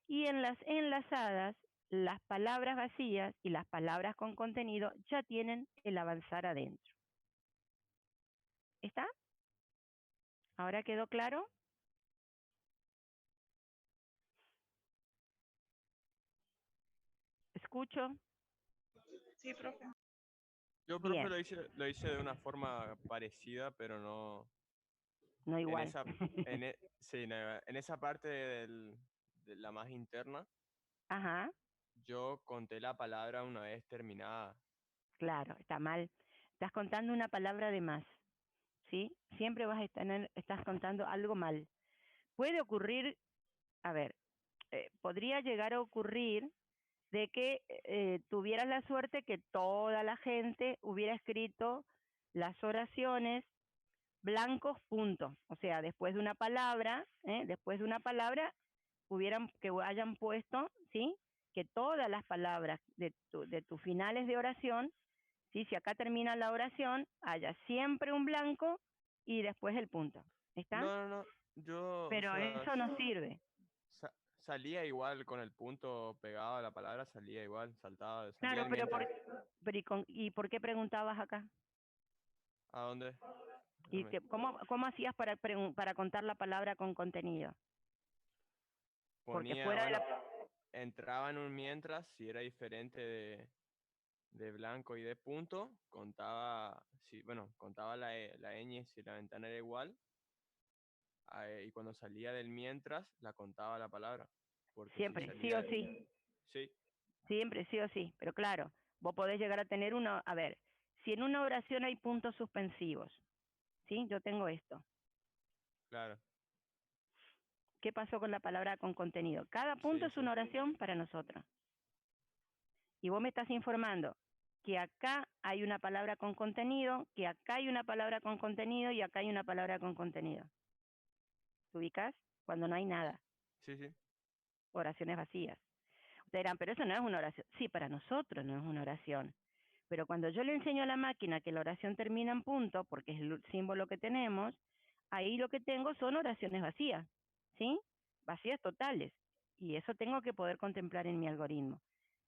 Y en las enlazadas, las palabras vacías y las palabras con contenido ya tienen el avanzar adentro. ¿Está? ¿Ahora quedó claro? ¿Escucho? Sí, profe. Yo, profe, Bien. lo hice de una forma parecida, pero no No en igual. esa, sí, en esa parte de la más interna, Ajá, yo conté la palabra una vez terminada. claro, está mal. Estás contando una palabra de más, ¿sí? Siempre estás contando algo mal. Puede ocurrir, a ver, podría llegar a ocurrir de que tuvieras la suerte que toda la gente hubiera escrito las oraciones blancos, punto. O sea, después de una palabra, que hayan puesto, ¿sí? Que todas las palabras de tus finales de oración, ¿sí? Si acá termina la oración, haya siempre un blanco y después el punto. ¿Está? No, yo, o Pero sea, eso no sirve. salía igual con el punto pegado a la palabra, salía igual, saltaba, salía Claro, el pero mientras. ¿y por qué preguntabas acá? ¿A dónde? ¿Y cómo hacías para contar la palabra con contenido? Porque Ponía, fuera de bueno, la... entraba en un mientras, si era diferente de blanco y de punto, contaba, contaba la ñ si la ventana era igual, y cuando salía del mientras, la contaba la palabra. Porque si Siempre, sí salía, o sí. sí, Siempre, sí o sí. Pero claro, vos podés llegar a tener a ver, si en una oración hay puntos suspensivos, ¿sí? Yo tengo esto. claro, ¿Qué pasó con la palabra con contenido? Cada punto sí, es sí, una oración para nosotros. Y vos me estás informando que acá hay una palabra con contenido, que acá hay una palabra con contenido y acá hay una palabra con contenido. ¿Te ubicás? Cuando no hay nada. sí, sí, Oraciones vacías. Dirán, pero eso no es una oración. Sí, para nosotros no es una oración. Pero cuando yo le enseño a la máquina que la oración termina en punto, porque es el símbolo que tenemos, ahí lo que tengo son oraciones vacías, ¿sí? Vacías totales. Y eso tengo que poder contemplar en mi algoritmo,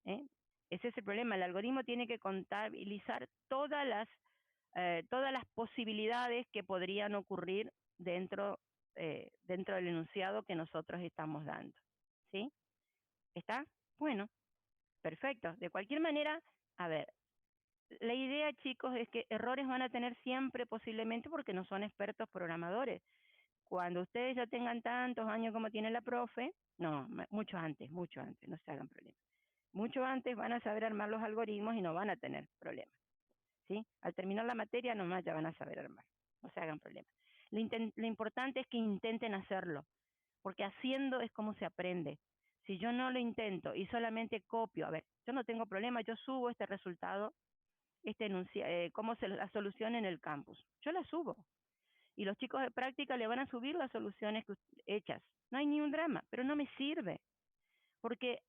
¿eh? Ese es el problema. El algoritmo tiene que contabilizar todas las posibilidades que podrían ocurrir dentro del enunciado que nosotros estamos dando, ¿sí? ¿Está? Bueno, perfecto. De cualquier manera, a ver, la idea, chicos, es que errores van a tener siempre posiblemente porque no son expertos programadores. Cuando ustedes ya tengan tantos años como tiene la profe, no, mucho antes, no se hagan problemas. Mucho antes van a saber armar los algoritmos y no van a tener problemas, ¿sí? Al terminar la materia nomás ya van a saber armar, no se hagan problemas. Lo importante es que intenten hacerlo, porque haciendo es como se aprende. Si yo no lo intento y solamente copio, a ver, yo no tengo problema, yo subo este resultado, cómo se la solución en el campus. Yo la subo. Y los chicos de práctica le van a subir las soluciones hechas. No hay ni un drama, pero no me sirve, porque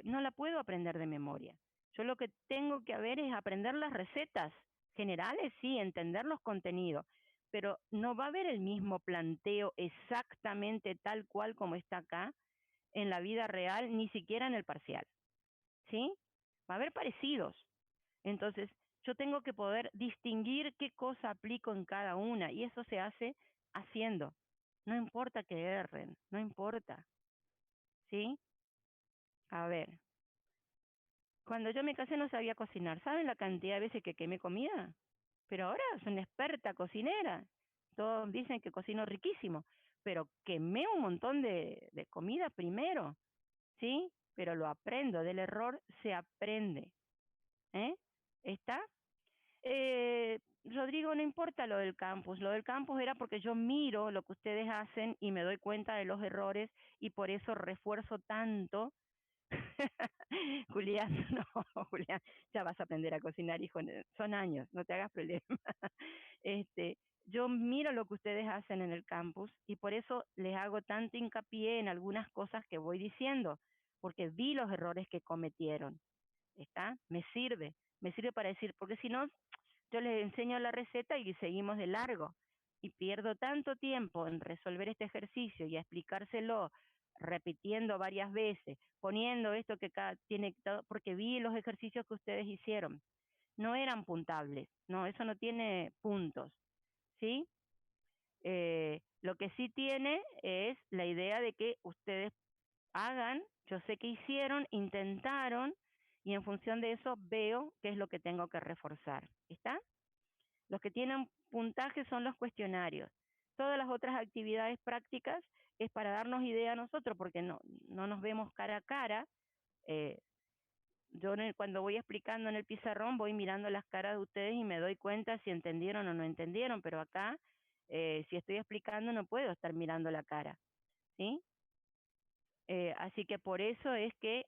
no la puedo aprender de memoria. Yo lo que tengo que ver es aprender las recetas generales, sí, entender los contenidos, pero no va a haber el mismo planteo exactamente tal cual como está acá en la vida real, ni siquiera en el parcial, ¿sí? Va a haber parecidos. Entonces, yo tengo que poder distinguir qué cosa aplico en cada una, y eso se hace haciendo. No importa que erren, no importa, ¿sí? A ver, cuando yo me casé no sabía cocinar. ¿Saben la cantidad de veces que quemé comida? Pero ahora soy una experta cocinera. Todos dicen que cocino riquísimo, pero quemé un montón de comida primero, ¿sí? Pero lo aprendo, del error se aprende, ¿eh? ¿Está? Rodrigo, no importa lo del campus era porque yo miro lo que ustedes hacen y me doy cuenta de los errores y por eso refuerzo tanto. Julián, no, Julián, ya vas a aprender a cocinar, hijo, son años, no te hagas problema. Este, yo miro lo que ustedes hacen en el campus y por eso les hago tanto hincapié en algunas cosas que voy diciendo, porque vi los errores que cometieron, ¿está? Me sirve para decir, porque si no, yo les enseño la receta y seguimos de largo. Y pierdo tanto tiempo en resolver este ejercicio y a explicárselo, repitiendo varias veces, poniendo esto que cada tiene, porque vi los ejercicios que ustedes hicieron. No eran puntables, no, eso no tiene puntos, ¿sí? Lo que sí tiene es la idea de que ustedes hagan, yo sé que hicieron, intentaron, y en función de eso veo qué es lo que tengo que reforzar. ¿Está? Los que tienen puntaje son los cuestionarios. Todas las otras actividades prácticas es para darnos idea a nosotros, porque no nos vemos cara a cara. Eh, yo cuando voy explicando en el pizarrón voy mirando las caras de ustedes y me doy cuenta si entendieron o no entendieron, pero acá, si estoy explicando, no puedo estar mirando la cara, ¿sí? Así que por eso es que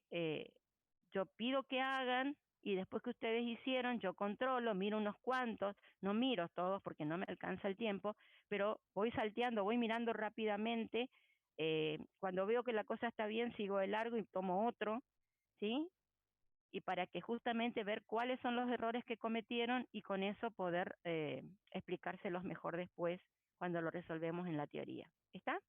yo pido que hagan y después que ustedes hicieron, yo controlo, miro unos cuantos, no miro todos porque no me alcanza el tiempo, pero voy salteando, voy mirando rápidamente. Cuando veo que la cosa está bien, sigo de largo y tomo otro, ¿sí? Y para que justamente ver cuáles son los errores que cometieron y con eso poder explicárselos mejor después cuando lo resolvemos en la teoría. ¿Está?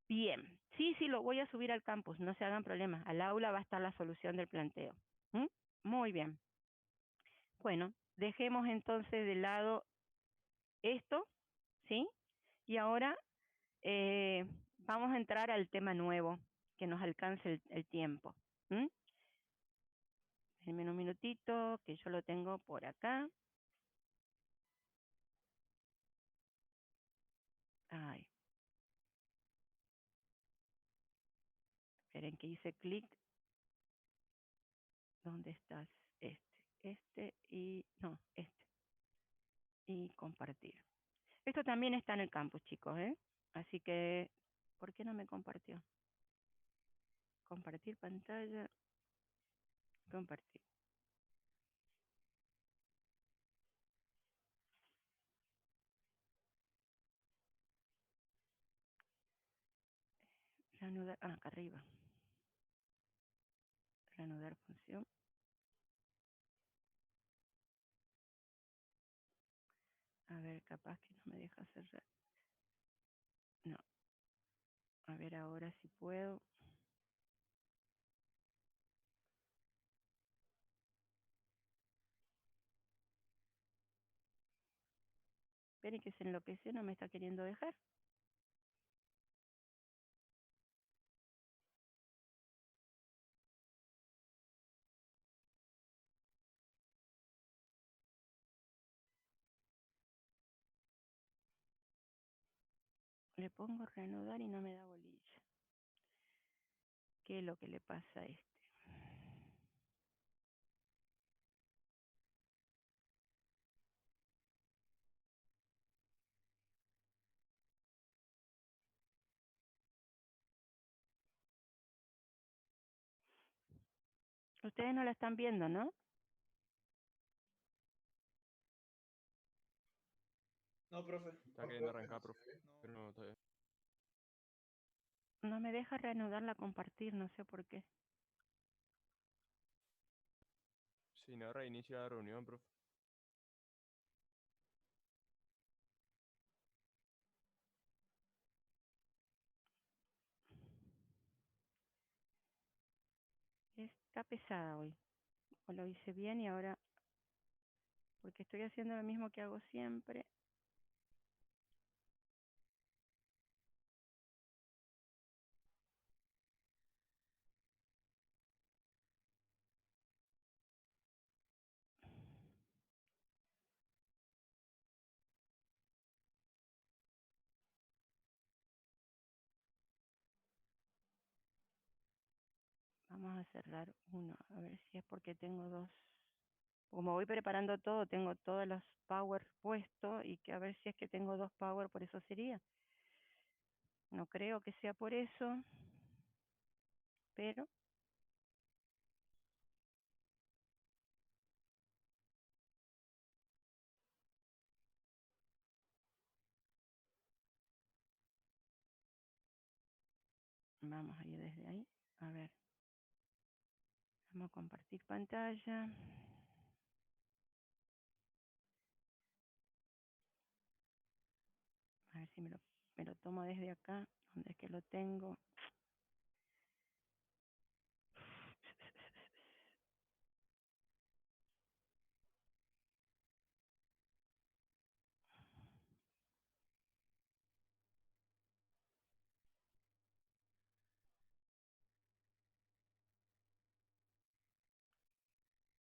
Bien, sí, lo voy a subir al campus, no se hagan problemas. Al aula va a estar la solución del planteo. ¿Mm? Muy bien. Bueno, dejemos entonces de lado esto, ¿sí? Y ahora vamos a entrar al tema nuevo, que nos alcance el tiempo. ¿Mm? Denme un minutito, que yo lo tengo por acá. Ay. Esperen que hice clic. ¿Dónde estás? Este y... No, este. Y compartir. Esto también está en el campus, chicos, ¿eh? Así que, ¿por qué no me compartió? Compartir pantalla. Compartir. Reanudar. Ah, acá arriba. Reanudar función. A ver, capaz que no me deja cerrar. No. A ver ahora si puedo. Esperen que se enloqueció, no me está queriendo dejar. Le pongo reanudar y no me da bolilla. ¿Qué es lo que le pasa a este? Ustedes no la están viendo, ¿no? No, profe. Está queriendo arrancar, profe. Pero no, todavía. No me deja reanudarla a compartir, no sé por qué. Si no, reinicia la reunión, profe. Está pesada hoy. O lo hice bien y ahora, porque estoy haciendo lo mismo que hago siempre. Vamos a cerrar uno, a ver si es porque tengo dos. Como voy preparando todo, tengo todos los power puestos y que a ver si es que tengo dos power, por eso sería. No creo que sea por eso, pero vamos a ir desde ahí. A ver, vamos a compartir pantalla. A ver si me lo tomo desde acá, donde es que lo tengo.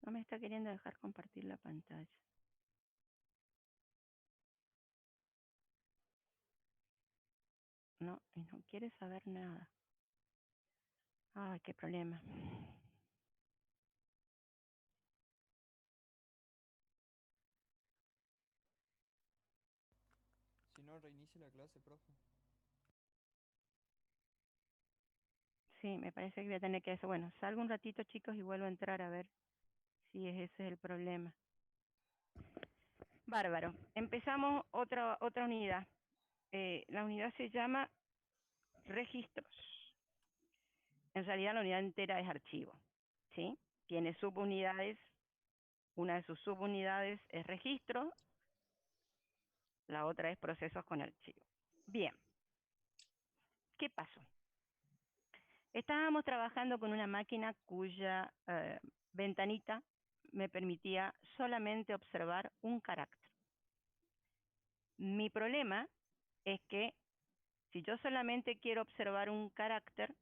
No me está queriendo dejar compartir la pantalla. No, y no quiere saber nada. Ay, qué problema. Si no, reinicie la clase, profe. Sí, me parece que voy a tener que hacer. Bueno, salgo un ratito, chicos, y vuelvo a entrar a ver si ese es el problema. Bárbaro. Empezamos otra unidad. La unidad se llama registros. En realidad la unidad entera es archivo, ¿sí? Tiene subunidades. Una de sus subunidades es registro, la otra es procesos con archivo. Bien. ¿Qué pasó? Estábamos trabajando con una máquina cuya ventanita me permitía solamente observar un carácter. Mi problema es que si yo solamente quiero observar un carácter,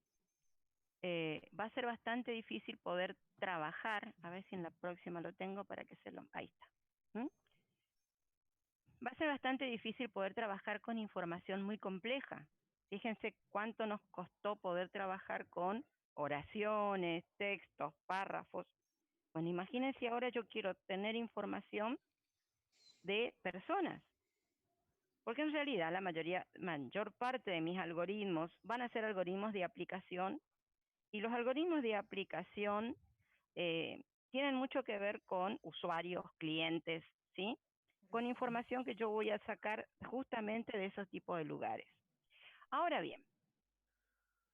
va a ser bastante difícil poder trabajar. A ver si en la próxima lo tengo para que se lo... Ahí está. ¿Mm? Va a ser bastante difícil poder trabajar con información muy compleja. Fíjense cuánto nos costó poder trabajar con oraciones, textos, párrafos. Bueno, imagínense si ahora yo quiero tener información de personas. Porque en realidad la mayor parte de mis algoritmos van a ser algoritmos de aplicación, y los algoritmos de aplicación tienen mucho que ver con usuarios, clientes, ¿sí? Con información que yo voy a sacar justamente de esos tipos de lugares. Ahora bien,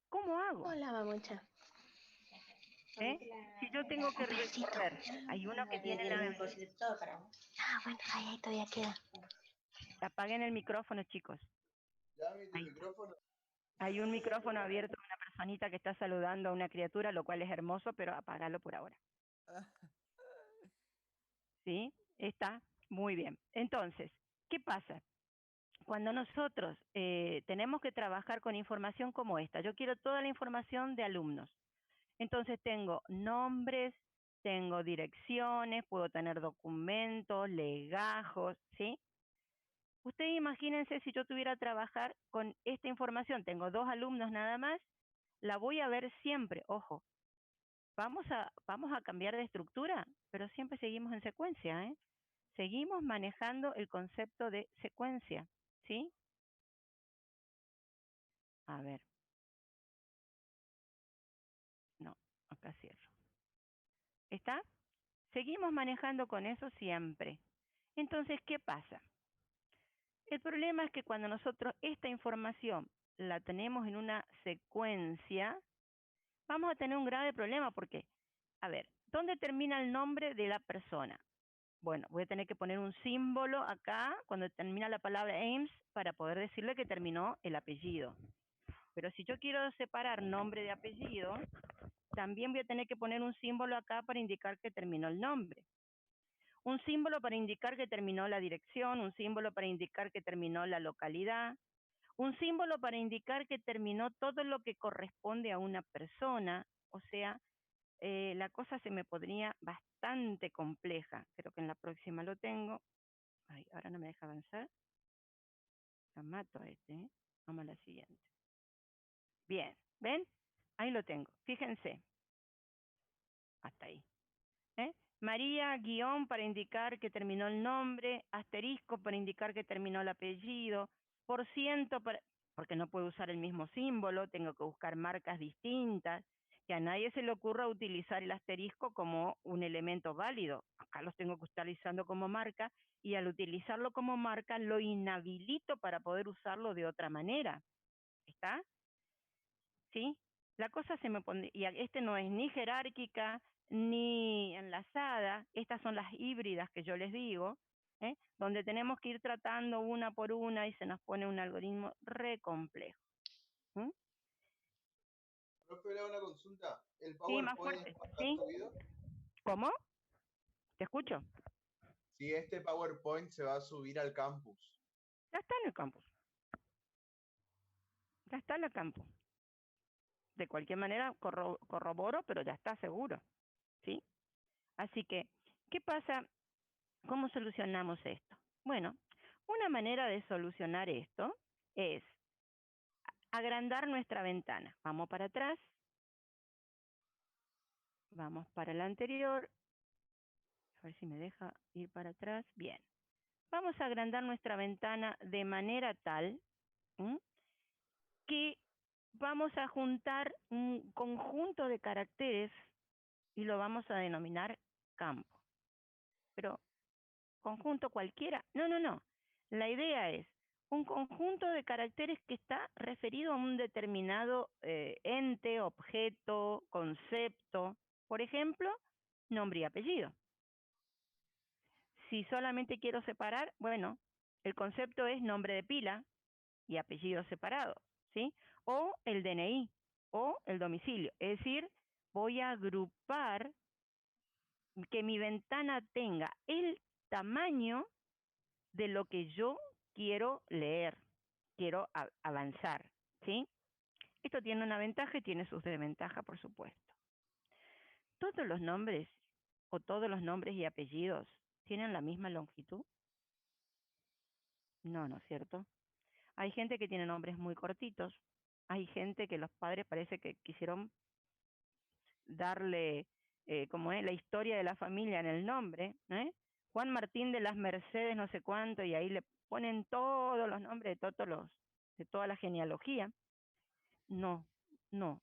¿cómo hago? Hola, mamucha. ¿eh? Si yo tengo que recorrer, hay uno que tiene Ah, bueno, ahí todavía queda. apaguen el micrófono, chicos. Yami, tu Ahí. micrófono. Hay un micrófono abierto de una personita que está saludando a una criatura, lo cual es hermoso, pero apágalo por ahora. ¿Sí? Está muy bien. Entonces, ¿qué pasa? Cuando nosotros tenemos que trabajar con información como esta, yo quiero toda la información de alumnos. Entonces tengo nombres, tengo direcciones, puedo tener documentos, legajos, ¿sí? Ustedes imagínense si yo tuviera que trabajar con esta información, tengo 2 alumnos nada más, la voy a ver siempre, ojo, vamos a cambiar de estructura, pero siempre seguimos en secuencia, ¿eh? Seguimos manejando el concepto de secuencia, ¿sí? A ver. No, acá cierro. ¿Está? Seguimos manejando con eso siempre. Entonces, ¿qué pasa? El problema es que cuando nosotros esta información la tenemos en una secuencia, vamos a tener un grave problema porque, a ver, ¿dónde termina el nombre de la persona? Bueno, voy a tener que poner un símbolo acá cuando termina la palabra Ames para poder decirle que terminó el apellido. Pero si yo quiero separar nombre de apellido, también voy a tener que poner un símbolo acá para indicar que terminó el nombre. Un símbolo para indicar que terminó la dirección, un símbolo para indicar que terminó la localidad, un símbolo para indicar que terminó todo lo que corresponde a una persona. O sea, la cosa se me podría bastante compleja. Creo que en la próxima lo tengo. Ay, ahora no me deja avanzar. La mato a este, ¿eh? Vamos a la siguiente. Bien, ¿ven? Ahí lo tengo. Fíjense. Hasta ahí. María, guión para indicar que terminó el nombre, asterisco para indicar que terminó el apellido, por ciento para, porque no puedo usar el mismo símbolo, tengo que buscar marcas distintas, que a nadie se le ocurra utilizar el asterisco como un elemento válido. Acá los tengo que estar utilizando como marca y al utilizarlo como marca lo inhabilito para poder usarlo de otra manera. ¿Está? ¿Sí? La cosa se me pone, y este no es ni jerárquica ni enlazada, estas son las híbridas que yo les digo, donde tenemos que ir tratando una por una y se nos pone un algoritmo re complejo. Profe, le hago una consulta. ¿El Sí, más PowerPoint fuerte. va a estar ¿Sí? subido? ¿Cómo? ¿Te escucho? Si este PowerPoint se va a subir al campus. Ya está en el campus. Ya está en el campus. De cualquier manera corroboro, pero ya está seguro. ¿Sí? Así que, ¿qué pasa? ¿Cómo solucionamos esto? Bueno, una manera de solucionar esto es agrandar nuestra ventana. Vamos para atrás. Vamos para la anterior. A ver si me deja ir para atrás. Bien. Vamos a agrandar nuestra ventana de manera tal que vamos a juntar un conjunto de caracteres y lo vamos a denominar campo. Pero, ¿conjunto cualquiera? No, no, no. La idea es un conjunto de caracteres que está referido a un determinado ente, objeto, concepto. Por ejemplo, nombre y apellido. Si solamente quiero separar, bueno, el concepto es nombre de pila y apellido separado, ¿sí? O el DNI, o el domicilio. Es decir, voy a agrupar que mi ventana tenga el tamaño de lo que yo quiero leer, quiero avanzar, ¿sí? Esto tiene una ventaja y tiene sus desventajas, por supuesto. ¿Todos los nombres o todos los nombres y apellidos tienen la misma longitud? No, ¿no es cierto? Hay gente que tiene nombres muy cortitos, hay gente que los padres parece que quisieron darle, como es, la historia de la familia en el nombre, Juan Martín de las Mercedes no sé cuánto, y ahí le ponen todos los nombres de toda la genealogía. No, no,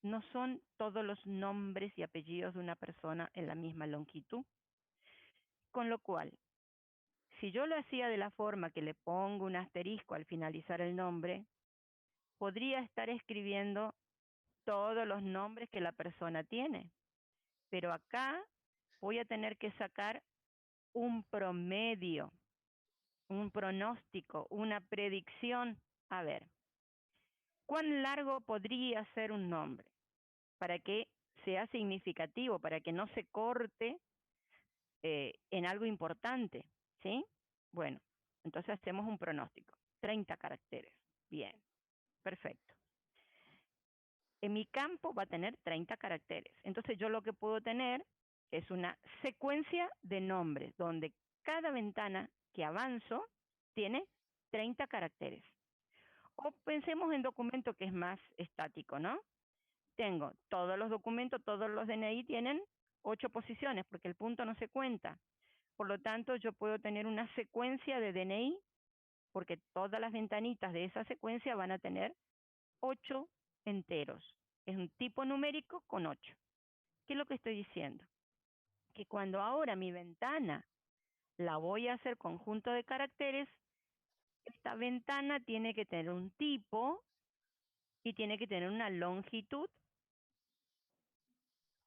no son todos los nombres y apellidos de una persona en la misma longitud. Con lo cual, si yo lo hacía de la forma que le pongo un asterisco al finalizar el nombre, podría estar escribiendo todos los nombres que la persona tiene, pero acá voy a tener que sacar un promedio, un pronóstico, una predicción. A ver, ¿cuán largo podría ser un nombre para que sea significativo, para que no se corte en algo importante? ¿Sí? Bueno, entonces hacemos un pronóstico. 30 caracteres. Bien, perfecto. En mi campo va a tener 30 caracteres. Entonces yo lo que puedo tener es una secuencia de nombres, donde cada ventana que avanzo tiene 30 caracteres. O pensemos en documento, que es más estático, ¿no? Tengo todos los documentos, todos los DNI tienen 8 posiciones, porque el punto no se cuenta. Por lo tanto, yo puedo tener una secuencia de DNI, porque todas las ventanitas de esa secuencia van a tener 8 enteros. Es un tipo numérico con 8. ¿Qué es lo que estoy diciendo? Que cuando ahora mi ventana la voy a hacer conjunto de caracteres, esta ventana tiene que tener un tipo y tiene que tener una longitud.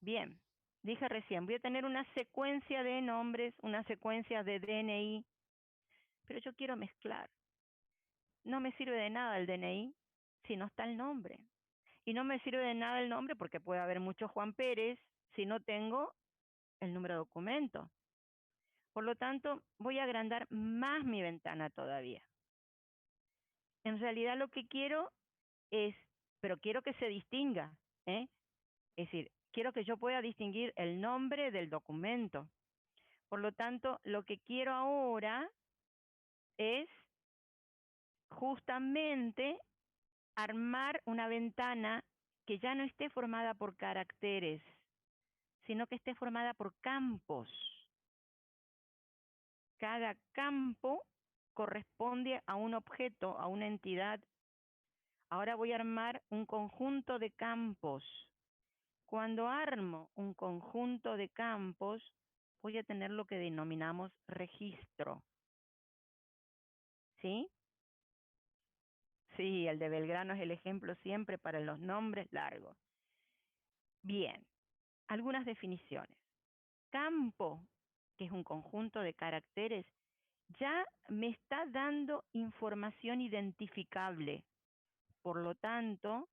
Bien, dije recién, voy a tener una secuencia de nombres, una secuencia de DNI, pero yo quiero mezclar. No me sirve de nada el DNI si no está el nombre. Y no me sirve de nada el nombre porque puede haber mucho Juan Pérez si no tengo el número de documento. Por lo tanto, voy a agrandar más mi ventana todavía. En realidad lo que quiero es, pero quiero que se distinga, ¿eh? Es decir, quiero que yo pueda distinguir el nombre del documento. Por lo tanto, lo que quiero ahora es justamente armar una ventana que ya no esté formada por caracteres, sino que esté formada por campos. Cada campo corresponde a un objeto, a una entidad. Ahora voy a armar un conjunto de campos. Cuando armo un conjunto de campos, voy a tener lo que denominamos registro. ¿Sí? Sí, el de Belgrano es el ejemplo siempre para los nombres largos. Bien, algunas definiciones. Campo, que es un conjunto de caracteres, ya me está dando información identificable. Por lo tanto,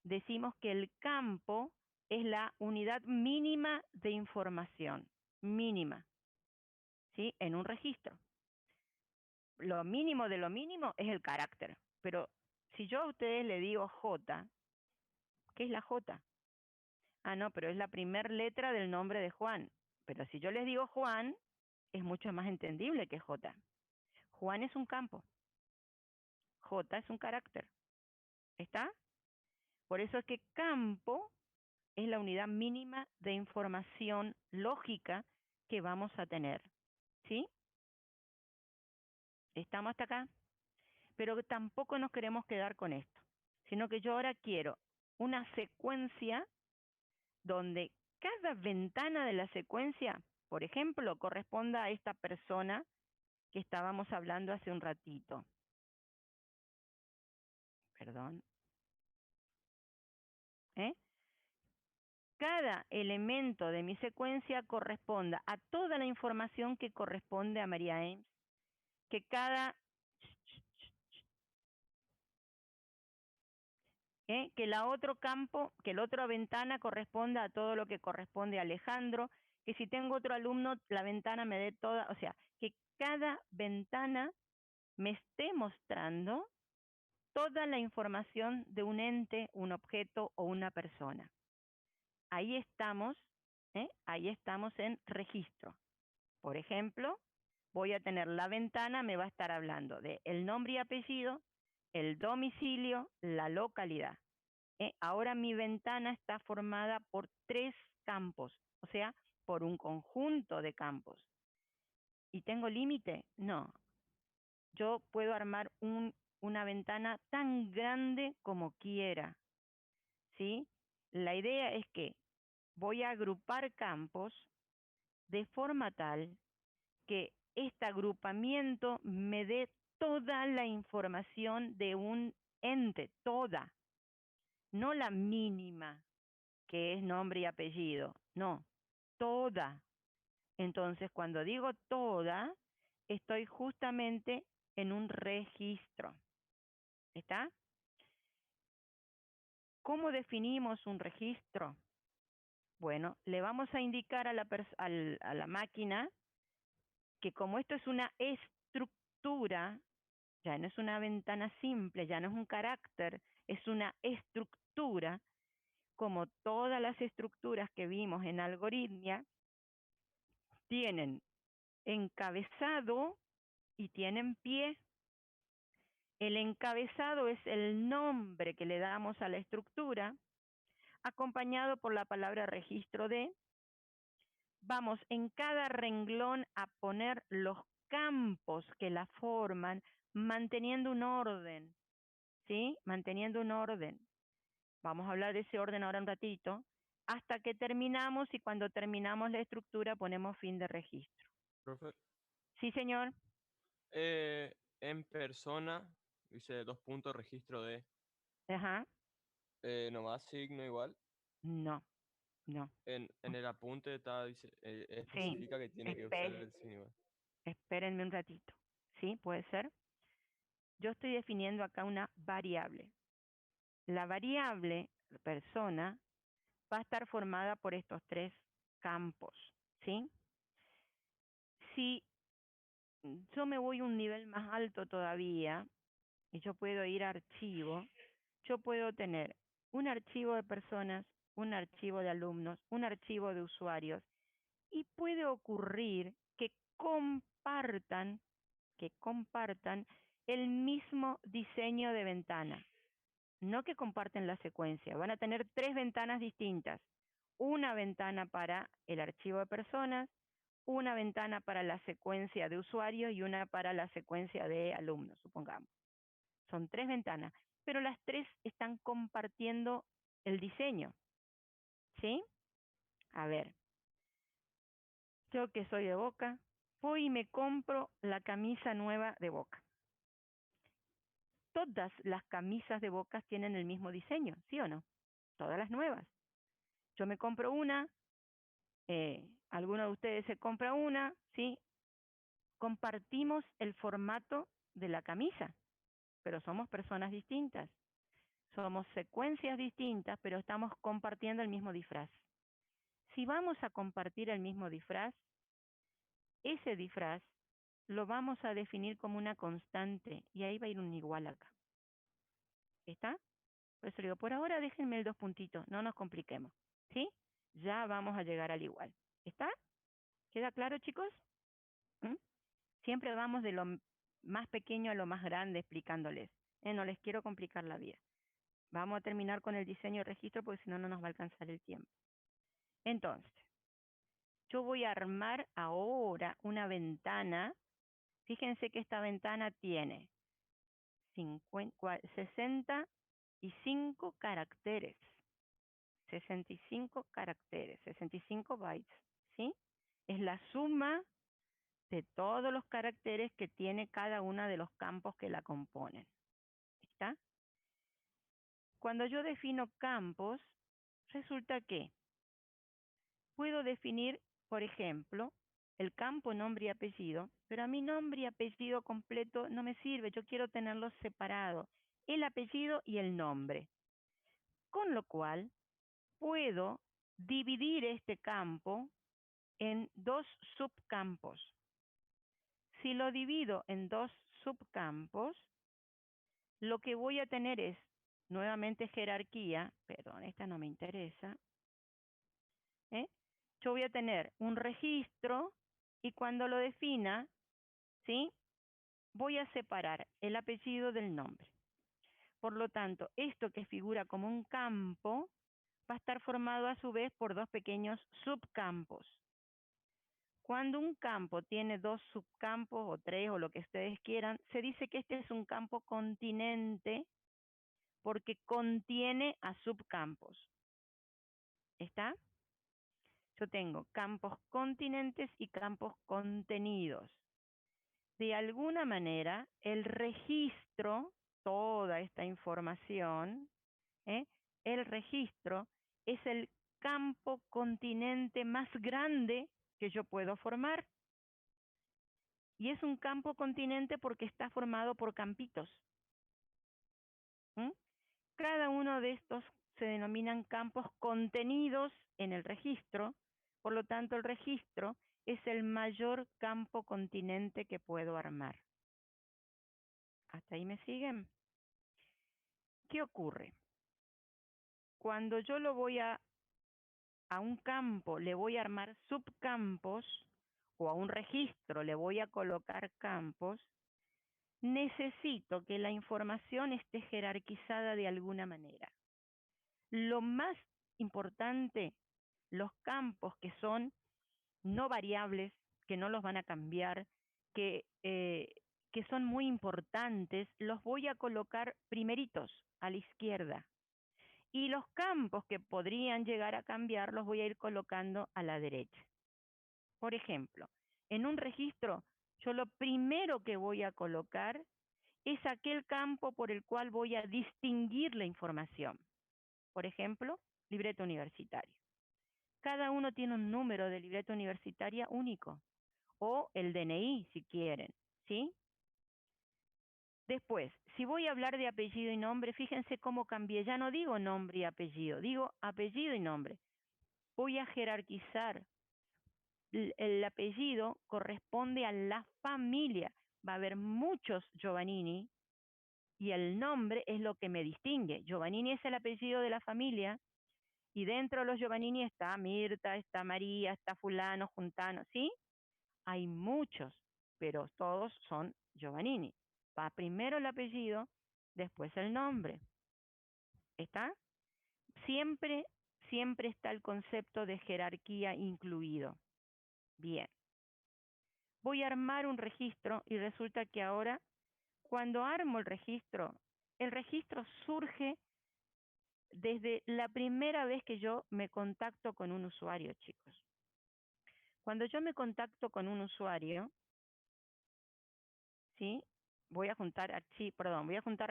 decimos que el campo es la unidad mínima de información, mínima, ¿sí? En un registro. Lo mínimo de lo mínimo es el carácter, pero si yo a ustedes le digo J, ¿qué es la J? Ah, no, pero es la primera letra del nombre de Juan. Pero si yo les digo Juan, es mucho más entendible que J. Juan es un campo. J es un carácter. ¿Está? Por eso es que campo es la unidad mínima de información lógica que vamos a tener. ¿Sí? ¿Estamos hasta acá? Pero tampoco nos queremos quedar con esto, sino que yo ahora quiero una secuencia donde cada ventana de la secuencia, por ejemplo, corresponda a esta persona que estábamos hablando hace un ratito. Perdón. Cada elemento de mi secuencia corresponda a toda la información que corresponde a María Eames, que cada que el otro campo, que la otra ventana corresponda a todo lo que corresponde a Alejandro, que si tengo otro alumno, la ventana me dé toda, o sea, que cada ventana me esté mostrando toda la información de un ente, un objeto o una persona. Ahí estamos en registro. Por ejemplo, voy a tener la ventana, me va a estar hablando de el nombre y apellido, el domicilio, la localidad. Ahora mi ventana está formada por 3 campos, o sea, por un conjunto de campos. ¿Y tengo límite? No. Yo puedo armar una ventana tan grande como quiera, ¿sí? La idea es que voy a agrupar campos de forma tal que este agrupamiento me dé toda la información de un ente, toda, no la mínima, que es nombre y apellido, no, toda. Entonces, cuando digo toda, estoy justamente en un registro. ¿Está? ¿Cómo definimos un registro? Bueno, le vamos a indicar a la máquina que como esto es una estructura, ya no es una ventana simple, ya no es un carácter, es una estructura, como todas las estructuras que vimos en algoritmia, tienen encabezado y tienen pie. El encabezado es el nombre que le damos a la estructura, acompañado por la palabra registro de. Vamos en cada renglón a poner los campos que la forman, manteniendo un orden, ¿sí? Manteniendo un orden. Vamos a hablar de ese orden ahora un ratito, hasta que terminamos, y cuando terminamos la estructura ponemos fin de registro. Profe, Sí, señor. en persona, dice 2 puntos registro de, Ajá. ¿no va signo igual? No, no. En el apunte está, dice, Sí, especifica que tiene que usar el signo igual. espérenme un ratito. ¿Sí? ¿Puede ser? Yo estoy definiendo acá una variable. La variable persona va a estar formada por estos 3 campos, ¿sí? Si yo me voy un nivel más alto todavía, y yo puedo ir a archivo, yo puedo tener un archivo de personas, un archivo de alumnos, un archivo de usuarios, y puede ocurrir que compartan el mismo diseño de ventana. No que comparten la secuencia, van a tener 3 ventanas distintas. Una ventana para el archivo de personas, una ventana para la secuencia de usuarios y una para la secuencia de alumnos, supongamos. Son 3 ventanas, pero las 3 están compartiendo el diseño. ¿Sí? A ver, yo que soy de Boca, voy y me compro la camisa nueva de Boca. Todas las camisas de Boca tienen el mismo diseño, ¿sí o no? Todas las nuevas. Yo me compro una, alguno de ustedes se compra una, ¿sí? Compartimos el formato de la camisa, pero somos personas distintas. Somos secuencias distintas, pero estamos compartiendo el mismo disfraz. Si vamos a compartir el mismo disfraz, ese disfraz lo vamos a definir como una constante y ahí va a ir un igual acá. ¿Está? Por eso digo, por ahora déjenme el 2 puntitos, no nos compliquemos. ¿Sí? Ya vamos a llegar al igual. ¿Está? ¿Queda claro, chicos? ¿Mm? Siempre vamos de lo más pequeño a lo más grande explicándoles. No les quiero complicar la vida. Vamos a terminar con el diseño de registro porque si no, no nos va a alcanzar el tiempo. Entonces, yo voy a armar ahora una ventana. Fíjense que esta ventana tiene 65 caracteres. 65 caracteres, 65 bytes, ¿sí? Es la suma de todos los caracteres que tiene cada uno de los campos que la componen. ¿Está? Cuando yo defino campos, resulta que puedo definir, por ejemplo, el campo nombre y apellido, pero a mi nombre y apellido completo no me sirve, yo quiero tenerlos separados, el apellido y el nombre. Con lo cual, puedo dividir este campo en 2 subcampos. Si lo divido en 2 subcampos, lo que voy a tener es, nuevamente jerarquía, perdón, esta no me interesa, yo voy a tener un registro y cuando lo defina, ¿sí? Voy a separar el apellido del nombre. Por lo tanto, esto que figura como un campo va a estar formado a su vez por 2 pequeños subcampos. Cuando un campo tiene 2 subcampos o 3 o lo que ustedes quieran, se dice que este es un campo continente porque contiene a subcampos. ¿Está? Yo tengo campos continentes y campos contenidos. De alguna manera, el registro, toda esta información, el registro es el campo continente más grande que yo puedo formar. Y es un campo continente porque está formado por campitos. ¿Mm? Cada uno de estos se denominan campos contenidos en el registro, por lo tanto el registro es el mayor campo continente que puedo armar. ¿Hasta ahí me siguen? ¿Qué ocurre? Cuando yo lo voy a un campo le voy a armar subcampos, o a un registro le voy a colocar campos, necesito que la información esté jerarquizada de alguna manera. Lo más importante, los campos que son no variables, que no los van a cambiar, que son muy importantes, los voy a colocar primeritos a la izquierda. Y los campos que podrían llegar a cambiar los voy a ir colocando a la derecha. Por ejemplo, en un registro, yo lo primero que voy a colocar es aquel campo por el cual voy a distinguir la información. Por ejemplo, libreta universitaria. Cada uno tiene un número de libreta universitaria único, o el DNI si quieren, ¿sí? Después, si voy a hablar de apellido y nombre, fíjense cómo cambié. Ya no digo nombre y apellido, digo apellido y nombre. Voy a jerarquizar. El apellido corresponde a la familia. Va a haber muchos Giovannini y el nombre es lo que me distingue. Giovannini es el apellido de la familia y dentro de los Giovannini está Mirta, está María, está fulano, juntano, ¿sí? Hay muchos, pero todos son Giovannini. Va primero el apellido, después el nombre. ¿Está? Siempre está el concepto de jerarquía incluido. Bien. Voy a armar un registro y resulta que ahora, cuando armo el registro surge desde la primera vez que yo me contacto con un usuario, chicos. Cuando yo me contacto con un usuario, ¿sí? Voy a juntar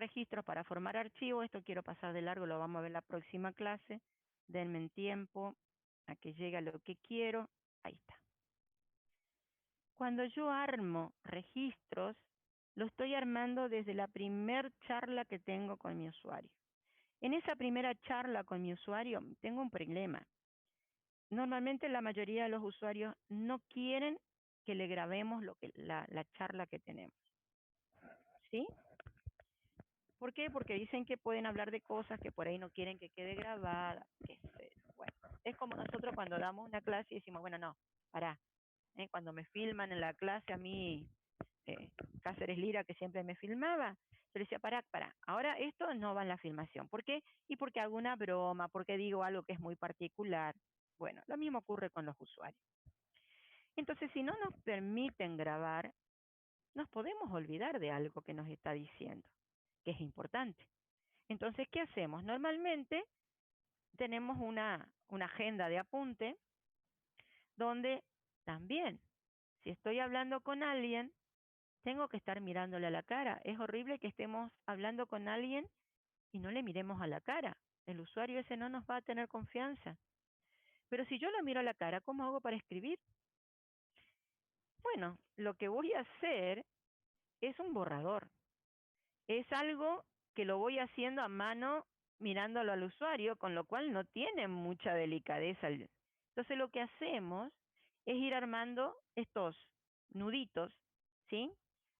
registros para formar archivos. Esto quiero pasar de largo, lo vamos a ver en la próxima clase. Denme en tiempo a que llegue a lo que quiero. Ahí está. Cuando yo armo registros, lo estoy armando desde la primer charla que tengo con mi usuario. En esa primera charla con mi usuario tengo un problema. Normalmente la mayoría de los usuarios no quieren que le grabemos la charla que tenemos. ¿Sí? ¿Por qué? Porque dicen que pueden hablar de cosas que por ahí no quieren que quede grabada. Bueno, es como nosotros cuando damos una clase y decimos, bueno, no, pará. Cuando me filman en la clase, a mí, Cáceres Lira, que siempre me filmaba, yo le decía, pará, ahora esto no va en la filmación. ¿Por qué? Y porque hago una broma, porque digo algo que es muy particular. Bueno, lo mismo ocurre con los usuarios. Entonces, si no nos permiten grabar, nos podemos olvidar de algo que nos está diciendo, que es importante. Entonces, ¿qué hacemos? Normalmente tenemos una agenda de apunte donde también, si estoy hablando con alguien, tengo que estar mirándole a la cara. Es horrible que estemos hablando con alguien y no le miremos a la cara. El usuario ese no nos va a tener confianza. Pero si yo lo miro a la cara, ¿cómo hago para escribir? Bueno, lo que voy a hacer es un borrador. Es algo que lo voy haciendo a mano mirándolo al usuario, con lo cual no tiene mucha delicadeza. Entonces lo que hacemos es ir armando estos nuditos, ¿sí?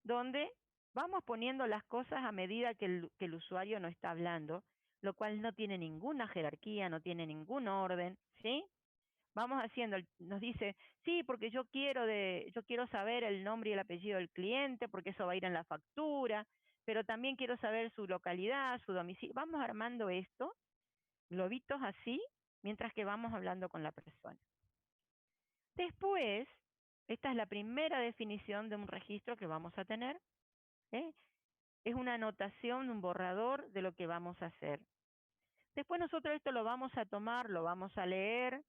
Donde vamos poniendo las cosas a medida que el usuario no está hablando, lo cual no tiene ninguna jerarquía, no tiene ningún orden, ¿sí? Vamos haciendo, nos dice, sí, porque yo quiero saber el nombre y el apellido del cliente, porque eso va a ir en la factura, pero también quiero saber su localidad, su domicilio. Vamos armando esto, globitos así, mientras que vamos hablando con la persona. Después, esta es la primera definición de un registro que vamos a tener. Es una anotación, un borrador de lo que vamos a hacer. Después nosotros esto lo vamos a tomar, lo vamos a leer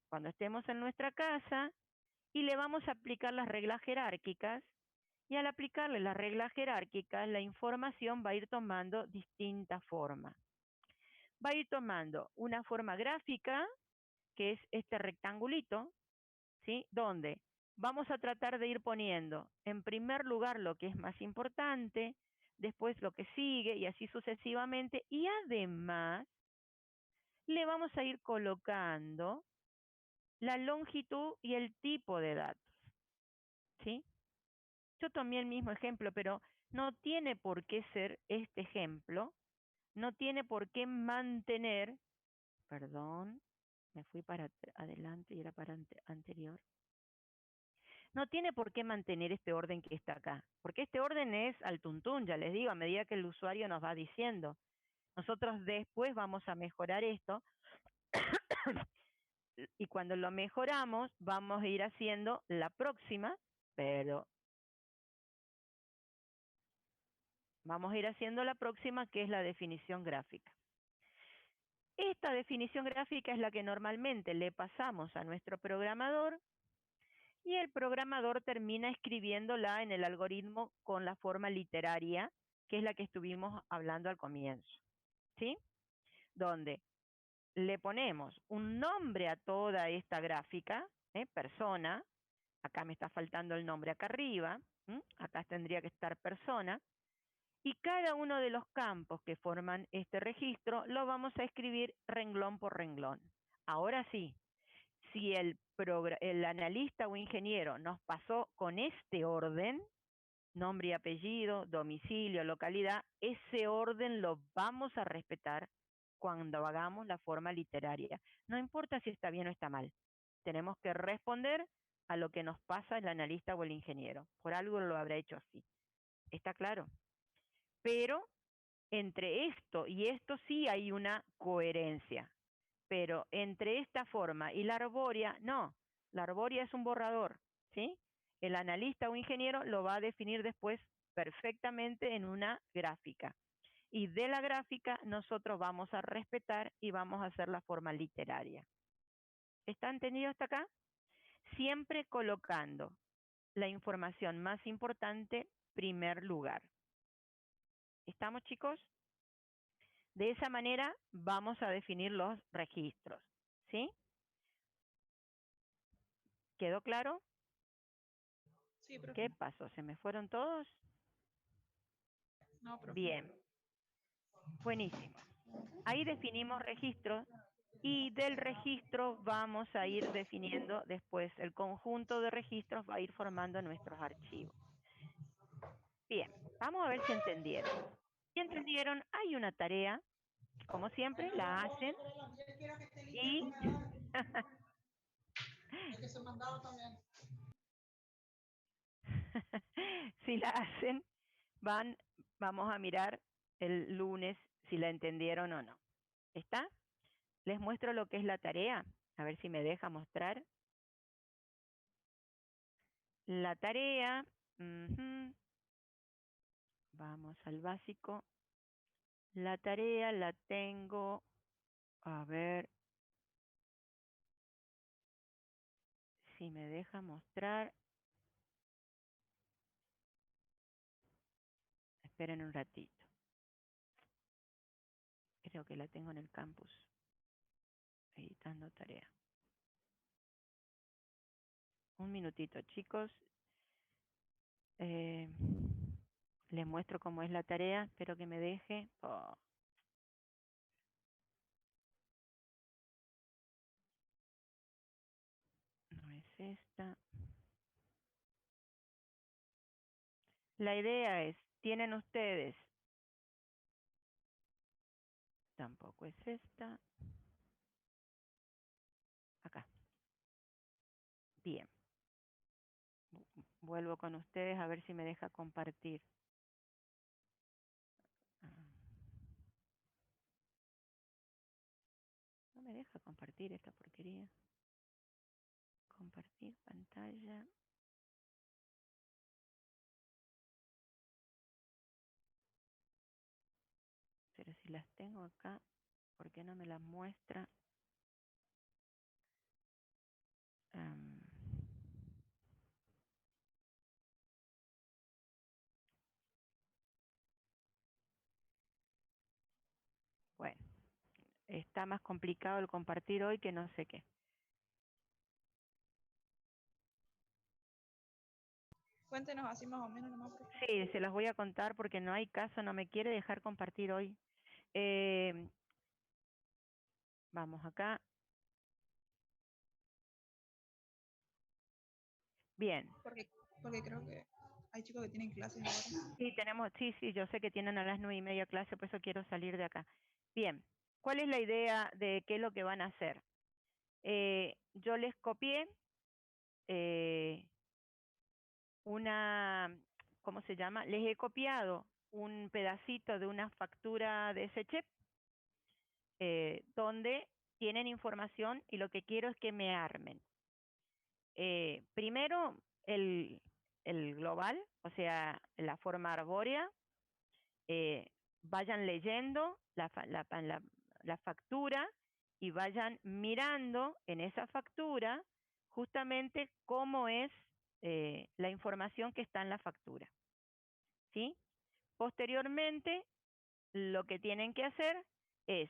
cuando estemos en nuestra casa y le vamos a aplicar las reglas jerárquicas. Y al aplicarle las reglas jerárquicas, la información va a ir tomando distintas formas. va a ir tomando una forma gráfica, que es este rectangulito, ¿sí? Donde vamos a tratar de ir poniendo en primer lugar lo que es más importante, después lo que sigue y así sucesivamente, y además le vamos a ir colocando la longitud y el tipo de datos, ¿sí? Yo tomé el mismo ejemplo, pero no tiene por qué ser este ejemplo, no tiene por qué mantener, perdón, me fui para adelante y era para anterior. No tiene por qué mantener este orden que está acá, porque este orden es al tuntún, ya les digo, a medida que el usuario nos va diciendo. Nosotros después vamos a mejorar esto y cuando lo mejoramos vamos a ir haciendo la próxima, pero vamos a ir haciendo la próxima, que es la definición gráfica. Esta definición gráfica es la que normalmente le pasamos a nuestro programador y el programador termina escribiéndola en el algoritmo con la forma literaria, que es la que estuvimos hablando al comienzo, ¿sí? Donde le ponemos un nombre a toda esta gráfica, persona, acá me está faltando el nombre acá arriba, acá tendría que estar persona, y cada uno de los campos que forman este registro lo vamos a escribir renglón por renglón. Ahora sí, si el analista o ingeniero nos pasó con este orden, nombre y apellido, domicilio, localidad, ese orden lo vamos a respetar cuando hagamos la forma literaria. No importa si está bien o está mal. Tenemos que responder a lo que nos pasa el analista o el ingeniero. Por algo lo habrá hecho así. ¿Está claro? Pero entre esto y esto sí hay una coherencia. Pero entre esta forma y la arbórea, no. La arbórea es un borrador, ¿sí? El analista o ingeniero lo va a definir después perfectamente en una gráfica. Y de la gráfica nosotros vamos a respetar y vamos a hacer la forma literaria. ¿Está entendido hasta acá? Siempre colocando la información más importante primer lugar. ¿Estamos, chicos? De esa manera vamos a definir los registros, ¿sí? ¿Quedó claro? Sí, profe. ¿Qué pasó? ¿Se me fueron todos? No, profe. Bien, buenísimo. Ahí definimos registros y del registro vamos a ir definiendo después el conjunto de registros, va a ir formando nuestros archivos. Bien, vamos a ver si entendieron. Si entendieron, hay una tarea, que como siempre la hacen y si la hacen, vamos a mirar el lunes si la entendieron o no. ¿Está? Les muestro lo que es la tarea, a ver si me deja mostrar. La tarea, vamos al básico. La tarea la tengo, a ver si me deja mostrar. Esperen un ratito. Creo que la tengo en el campus, editando tarea. Un minutito, chicos. Les muestro cómo es la tarea, espero que me deje. Oh. No es esta. La idea es, tienen ustedes, tampoco es esta. Acá. Bien. Vuelvo con ustedes a ver si me deja compartir. No me deja compartir esta porquería. Compartir pantalla. Pero si las tengo acá, ¿por qué no me las muestra? Bueno, está más complicado el compartir hoy que no sé qué. Cuéntenos así más o menos nomás, profe. Sí, se las voy a contar porque no hay caso, no me quiere dejar compartir hoy. Vamos acá. Bien. Porque creo que hay chicos que tienen clases ahora. Sí, sí, yo sé que tienen a las 9:30 clase, por eso quiero salir de acá. Bien, ¿cuál es la idea de qué es lo que van a hacer? Yo les copié ¿cómo se llama? Les he copiado un pedacito de una factura de SechEP donde tienen información y lo que quiero es que me armen. Primero, el global, o sea, la forma arbórea. Vayan leyendo la factura y vayan mirando en esa factura justamente cómo es la información que está en la factura. ¿Sí? Posteriormente, lo que tienen que hacer es,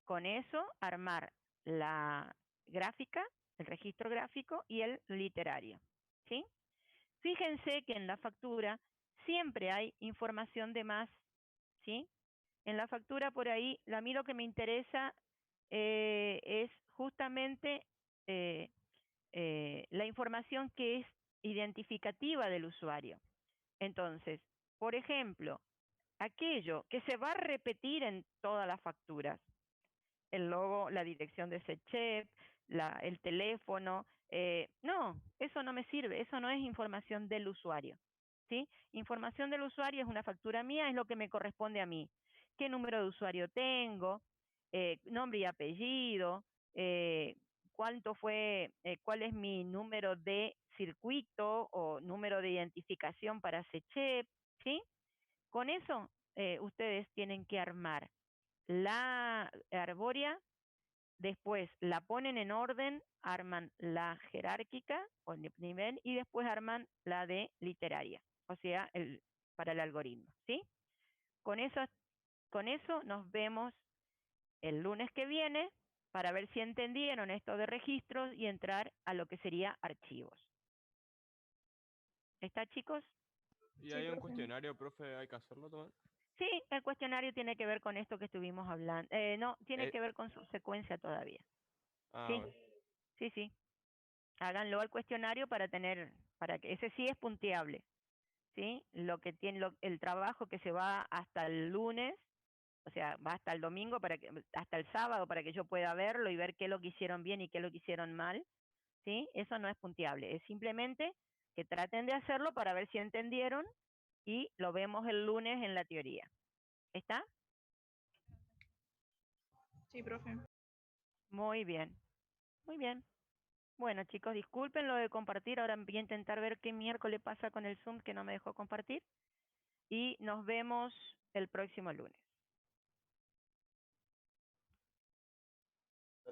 con eso, armar la gráfica, el registro gráfico y el literario. ¿Sí? Fíjense que en la factura siempre hay información de más, ¿sí? En la factura por ahí, a mí lo que me interesa es justamente la información que es identificativa del usuario. Entonces, por ejemplo, aquello que se va a repetir en todas las facturas, el logo, la dirección de ese chef, el teléfono, no, eso no me sirve, eso no es información del usuario. ¿Sí? Información del usuario es una factura mía, es lo que me corresponde a mí. ¿Qué número de usuario tengo? Nombre y apellido, cuál es mi número de circuito o número de identificación para SechEP, ¿sí? Con eso ustedes tienen que armar la arbórea, después la ponen en orden, arman la jerárquica o nivel y después arman la de literaria, o sea, para el algoritmo, ¿sí? Con eso nos vemos el lunes que viene para ver si entendieron esto de registros y entrar a lo que sería archivos. ¿Está, chicos? ¿Y Sí, hay un profe. cuestionario, profe, hay que hacerlo también? Sí, el cuestionario tiene que ver con esto que estuvimos hablando. No, tiene que ver con su secuencia todavía. Ah, Sí, bueno. sí. Háganlo al cuestionario para que ese sí es punteable. ¿Sí? Lo que tiene el trabajo que se va hasta el lunes, o sea, va hasta el domingo, hasta el sábado para que yo pueda verlo y ver qué es lo que hicieron bien y qué es lo que hicieron mal, ¿sí? Eso no es punteable, es simplemente que traten de hacerlo para ver si entendieron y lo vemos el lunes en la teoría. ¿Está? Sí, profe. Muy bien, muy bien. Bueno, chicos, disculpen lo de compartir, ahora voy a intentar ver qué miércoles pasa con el Zoom que no me dejó compartir y nos vemos el próximo lunes.